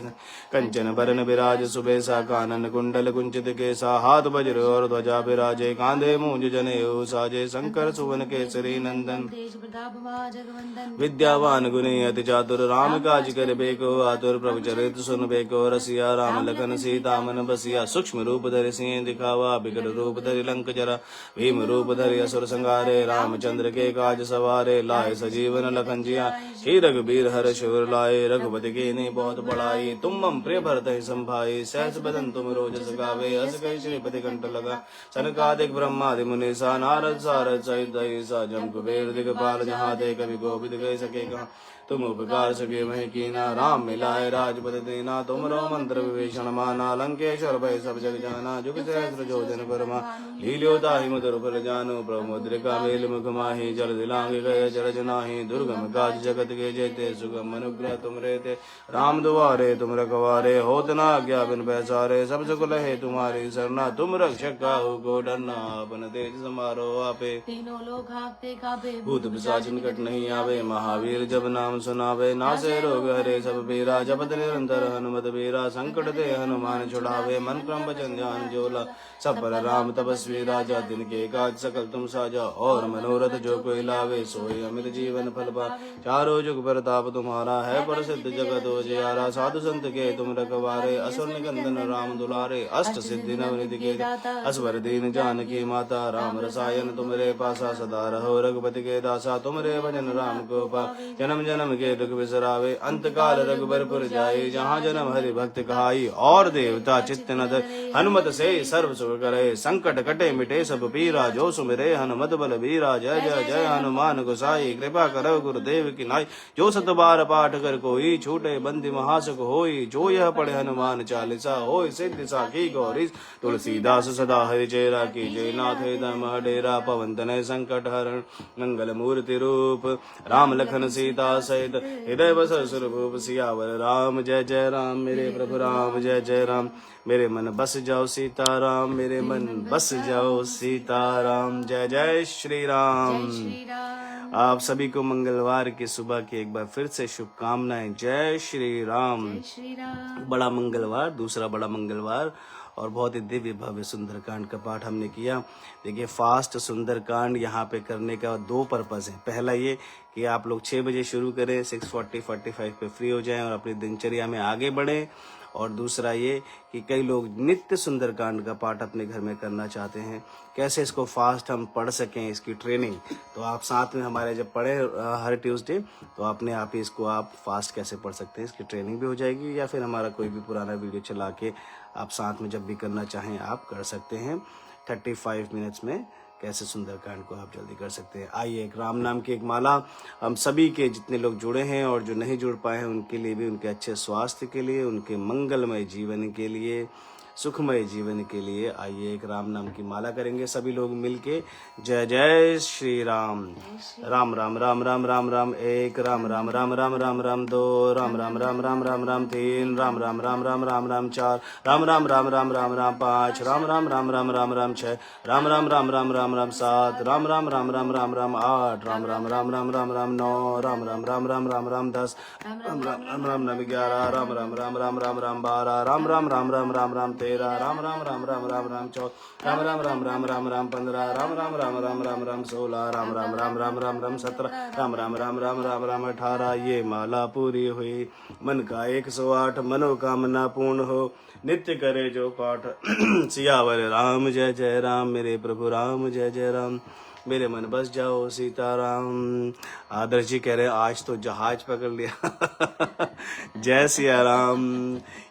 कंचन बरन विराज सुबेसा। कानन कुंडल कुंचित केसा हाथ वज्र और ध्वजा विराजे। कांधे मूंज जनेऊ साजे शंकर सुवन केसरी नंदन। तेज प्रताप महाजगवंदन विद्यावान गुणी अति चातुर राम काज कर बेको आतुर। प्रभु चरित सुन बेको रसिया। राम लखन सीता मन बसिया। सूक्ष्म रूप धरि सिंह दिखावा। विकट रूप धरि लंक जरा। भीम रूप धरि असुर संहारे। रामचंद्र के काज सवारे। लाए सजीवन लखन जिया। श्री रघुबीर हर शिवर लाए। रघुपति कीन्ही बहुत बड़ाई। तुम मम प्रिय भरतहि संभाई। सहस बदन तुम रोजस गावे। अस कहि श्रीपति कंठ लगा। सनकादिक ब्रह्मादि मुनीसा। नारद सारद सहित अहिसा। जम कुबेर दिगपाल जहाँ ते कवि कोविद कहि सके कहाँ। तुम उपकार सके वही कीना। राम मिलाए राजपद देना। तुम रो मंत्र विभीषण माना। लंकेश्वर भय सब जग जाना। जुग सहस्र जोजन परमा। लील्यो ताहि मधुर फल जानो। प्रभु मुद्रिका मेल मुख माहि। जल दिलांग गए चरज नाही। दुर्गम काज जगत के जेते। सुगम अनुग्रह तुम रहते। राम दुआरे तुम रखवारे। होत न आज्ञा बिन पैसारे। सब सुख लहे तुम्हारी सरना। तुम रक्षक काहू को डरना। अपन तेज समारो आपे। तीनों लोग हाँकते कांपे। भूत पिशाच निकट नहीं आवे। महावीर जब नाम नाम सुनावे, नासे रोग हरे सब पीरा, जपत निरंतर हनुमत बीरा, संकट ते हनुमान छुड़ावे, मन क्रम वचन ध्यान जोला, सब पर राम तपस्वी राजा, दिन के काज सकल तुम साजा, और मनोरथ जो कोई लावे, सोई अमित जीवन फल पावे, चारों जुग प्रताप तुम्हारा है, प्रसिद्ध जगत उजियारा, साधु संत के तुम रखवारे, असुर निकंदन राम दुलारे, अष्ट सिद्धि नवनिधि के असवर दीन जानकी माता, राम रसायन तुमरे पासा, सदा रहो रघुपति के दासा, तुमरे भजन राम को पावे, जन्म जन्म के दुख बिसरावे, अंत काल रघुबरपुर जाए, जहाँ जन्म हरि भक्त कहाई, और देवता चित्त न धरे, हनुमत से सर्व सुख करे, संकट कटे मिटे सब पीरा, जो सुमिरे हनुमत बल बीरा, जय जय जय हनुमान गोसाई, कृपा करो गुरुदेव की नाई, जो सत बार पाठ कर कोई, छूटे बंदी महासुख होई, जो यह पढ़े हनुमान चालीसा, होय सिद्धि साखी गौरी, तुलसीदास सदा हरि चेरा, की जय नाथ दम डेरा, पवन तनय संकट हरण, मंगल मूर्ति रूप, राम लखन सीता सहित, हृदय बसर सुरभूप, सियावर राम जय जय राम, मेरे प्रभु राम जय जय राम, मेरे मन बस जाओ सीताराम, मेरे मन बस जाओ सीताराम, जय जय श्री राम। श्री राम। आप सभी को मंगलवार की सुबह की एक बार फिर से शुभकामनाएं, जय श्री राम। जय श्री राम। बड़ा मंगलवार, दूसरा बड़ा मंगलवार, और बहुत ही दिव्य भव्य सुंदरकांड का पाठ हमने किया। देखिए, फास्ट सुंदरकांड यहाँ पे करने का दो पर्पस है। पहला ये कि आप लोग 6 बजे शुरू करें, 6:45 पे फ्री हो जाएं और अपनी दिनचर्या में आगे बढ़ें। और दूसरा ये कि कई लोग नित्य सुंदरकांड का पाठ अपने घर में करना चाहते हैं, कैसे इसको फास्ट हम पढ़ सकें, इसकी ट्रेनिंग। तो आप साथ में हमारे जब पढ़े हर ट्यूसडे, तो अपने आप ही इसको आप फास्ट कैसे पढ़ सकते हैं, इसकी ट्रेनिंग भी हो जाएगी, या फिर हमारा कोई भी पुराना वीडियो चला के आप साथ में जब भी करना चाहें आप कर सकते हैं। 35 मिनट्स में कैसे सुंदरकांड को आप जल्दी कर सकते हैं। आइए, एक राम नाम की एक माला हम सभी के जितने लोग जुड़े हैं और जो नहीं जुड़ पाए हैं उनके लिए भी, उनके अच्छे स्वास्थ्य के लिए, उनके मंगलमय जीवन के लिए, सुखमय जीवन के लिए, आइए एक राम नाम की माला करेंगे सभी लोग मिलके। जय जय श्री राम। राम राम राम राम राम राम एक, राम राम राम राम राम राम दो, राम राम राम राम राम राम तीन, राम राम राम राम राम राम चार, राम राम राम राम राम राम पाँच, राम राम राम राम राम राम छः, राम राम राम राम राम राम सात, राम राम राम राम राम राम आठ, राम राम राम राम राम राम नौ, राम राम राम राम राम राम 10, राम राम राम राम राम 11, राम राम राम राम राम राम 12, राम राम राम राम राम राम 13, राम राम राम राम राम राम 14, राम राम राम राम राम राम 15, राम राम राम राम राम राम 16, राम राम राम राम राम राम 17, राम राम राम राम राम राम 18। ये माला पूरी हुई, मन का 108 मनोकामना पूर्ण हो, नित्य करे जो पाठ। सियावर राम जय जय राम, मेरे प्रभु राम जय जय राम, मेरे मन बस जाओ सीताराम। आदर्श जी कह रहे हैं आज तो जहाज पकड़ लिया। जय सिया राम।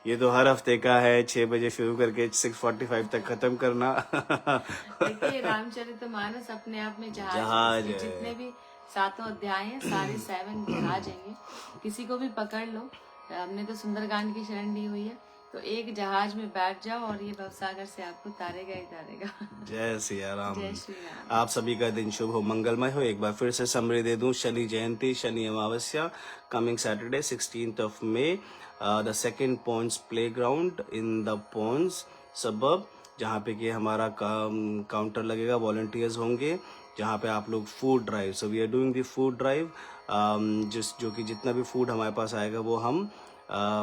ये तो हर हफ्ते का है, 6 बजे शुरू करके 6:45 तक खत्म करना। देखिए, रामचरितमानस अपने आप में जहाज है। जितने भी 7 अध्याय हैं सारे 7 जहाज हैं ये। किसी को भी पकड़ लो, हमने तो सुंदरकांड की शरण ली हुई है, तो एक जहाज में बैठ जाओ और ये भवसागर से आपको तारेगा ही तारेगा। जय सिया राम। जय श्री राम। आप सभी का दिन शुभ हो, मंगलमय हो। एक बार फिर से समरी दे दूं, Shani Jayanti, Shani Amavasya, coming Saturday 16th May, the second ponds playground in the ponds suburb, जहाँ पे कि हमारा काउंटर लगेगा, वॉलंटियर्स होंगे, जहाँ पे आप लोग food drive, so we are doing the food drive, जो कि जितना भी फूड हमारे पास आएगा वो हम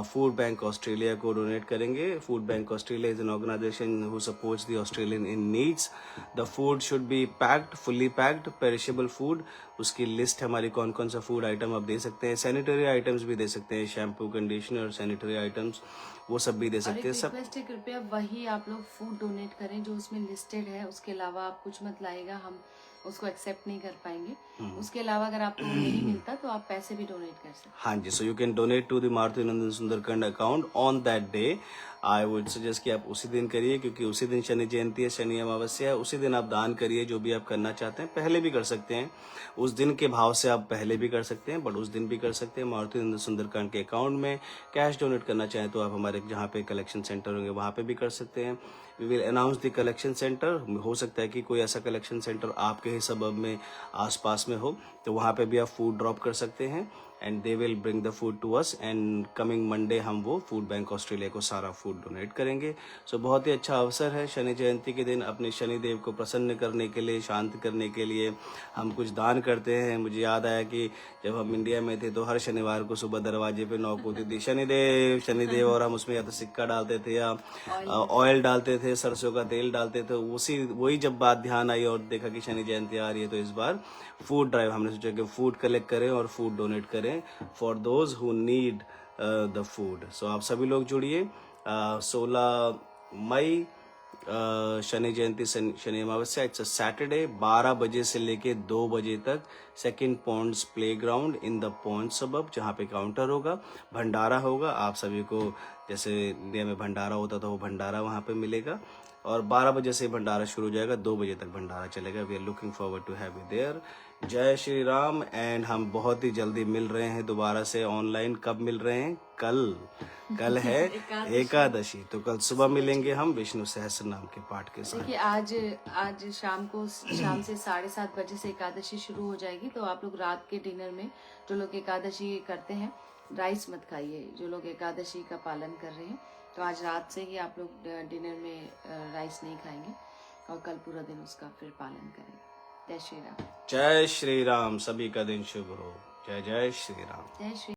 फूड बैंक ऑस्ट्रेलिया को डोनेट करेंगे। Food bank Australia is an organization who supports the Australian in needs. The food should be packed, fully packed, perishable food. उसकी लिस्ट हमारी कौन कौन सा फूड आइटम आप दे सकते हैं, सैनिटरी आइटम्स भी दे सकते हैं, शैम्पू, कंडीशनर, सैनिटरी आइटम्स, वो सब भी दे सकते हैं। सब रिक्वेस्ट है, कृपया वही आप लोग फूड डोनेट करें जो उसमें लिस्टेड है, उसके अलावा आप कुछ मत लाएगा, हम उसको एक्सेप्ट नहीं कर पाएंगे। उसके अलावा अगर आपको नहीं मिलता तो आप पैसे भी डोनेट कर सकते हैं। हाँ जी, so you can donate to the Maruti Nandan Sundarkand account on that day. I would suggest कि आप उसी दिन करिए, क्योंकि उसी दिन शनि जयंती है, शनि अमावस्या है, उसी दिन आप दान करिए जो भी आप करना चाहते हैं। पहले भी कर सकते हैं, उस दिन के भाव से आप पहले भी कर सकते हैं, बट उस दिन भी कर सकते हैं। मारुति नंदन सुंदरकांड के अकाउंट में कैश डोनेट करना चाहें तो आप हमारे जहाँ पे कलेक्शन सेंटर होंगे वहाँ पे भी कर सकते हैं। We will announce the collection centre. हो सकता है कि कोई ऐसा कलेक्शन सेंटर आपके ही सबब में आसपास में हो, तो वहाँ पे भी आप फूड ड्रॉप कर सकते हैं। And they will bring the food to us and coming Monday हम वो फूड बैंक ऑस्ट्रेलिया को सारा फूड डोनेट करेंगे। सो बहुत ही अच्छा अवसर है शनि जयंती के दिन अपने शनिदेव को प्रसन्न करने के लिए, शांत करने के लिए हम कुछ दान करते हैं। मुझे याद आया कि जब हम इंडिया में थे तो हर शनिवार को सुबह दरवाजे पे नॉक होती थी, शनिदेव शनिदेव, और हम उसमें या तो सिक्का डालते थे या ऑयल डालते थे, सरसों का तेल डालते थे। वही जब बात ध्यान आई और देखा कि शनि जयंती आ रही है तो इस बार फूड ड्राइव हमने सोचा कि फूड कलेक्ट करें और फूड डोनेट करें for those who need the food. So आप सभी लोग जुड़िए। 16 मई शनि जयंती, शनि अमावस्या, इट्स अ सैटरडे, 12 बजे से लेके 2 बजे तक second ponds playground in the pond suburb, जहाँ पे काउंटर होगा, भंडारा होगा। आप सभी को जैसे इंडिया में भंडारा होता था वो भंडारा वहाँ पे मिलेगा और 12 बजे से भंडारा शुरू हो जाएगा, 2 बजे तक भंडारा चलेगा। We are looking forward to have you there. जय श्री राम। एंड हम बहुत ही जल्दी मिल रहे हैं दोबारा से ऑनलाइन। कब मिल रहे हैं? कल है एकादशी, तो कल सुबह मिलेंगे हम विष्णु सहस्त्र नाम के पाठ के साथ। देखिए आज शाम से 7:30 बजे से एकादशी शुरू हो जाएगी। तो आप लोग रात के डिनर में, जो लोग एकादशी करते हैं, राइस मत खाइए। जो लोग एकादशी का पालन कर रहे हैं तो आज रात से ही आप लोग डिनर में राइस नहीं खाएंगे और कल पूरा दिन उसका फिर पालन करेंगे। जय श्री राम। जय श्री राम। सभी का दिन शुभ हो। जय जय श्री राम। जय श्री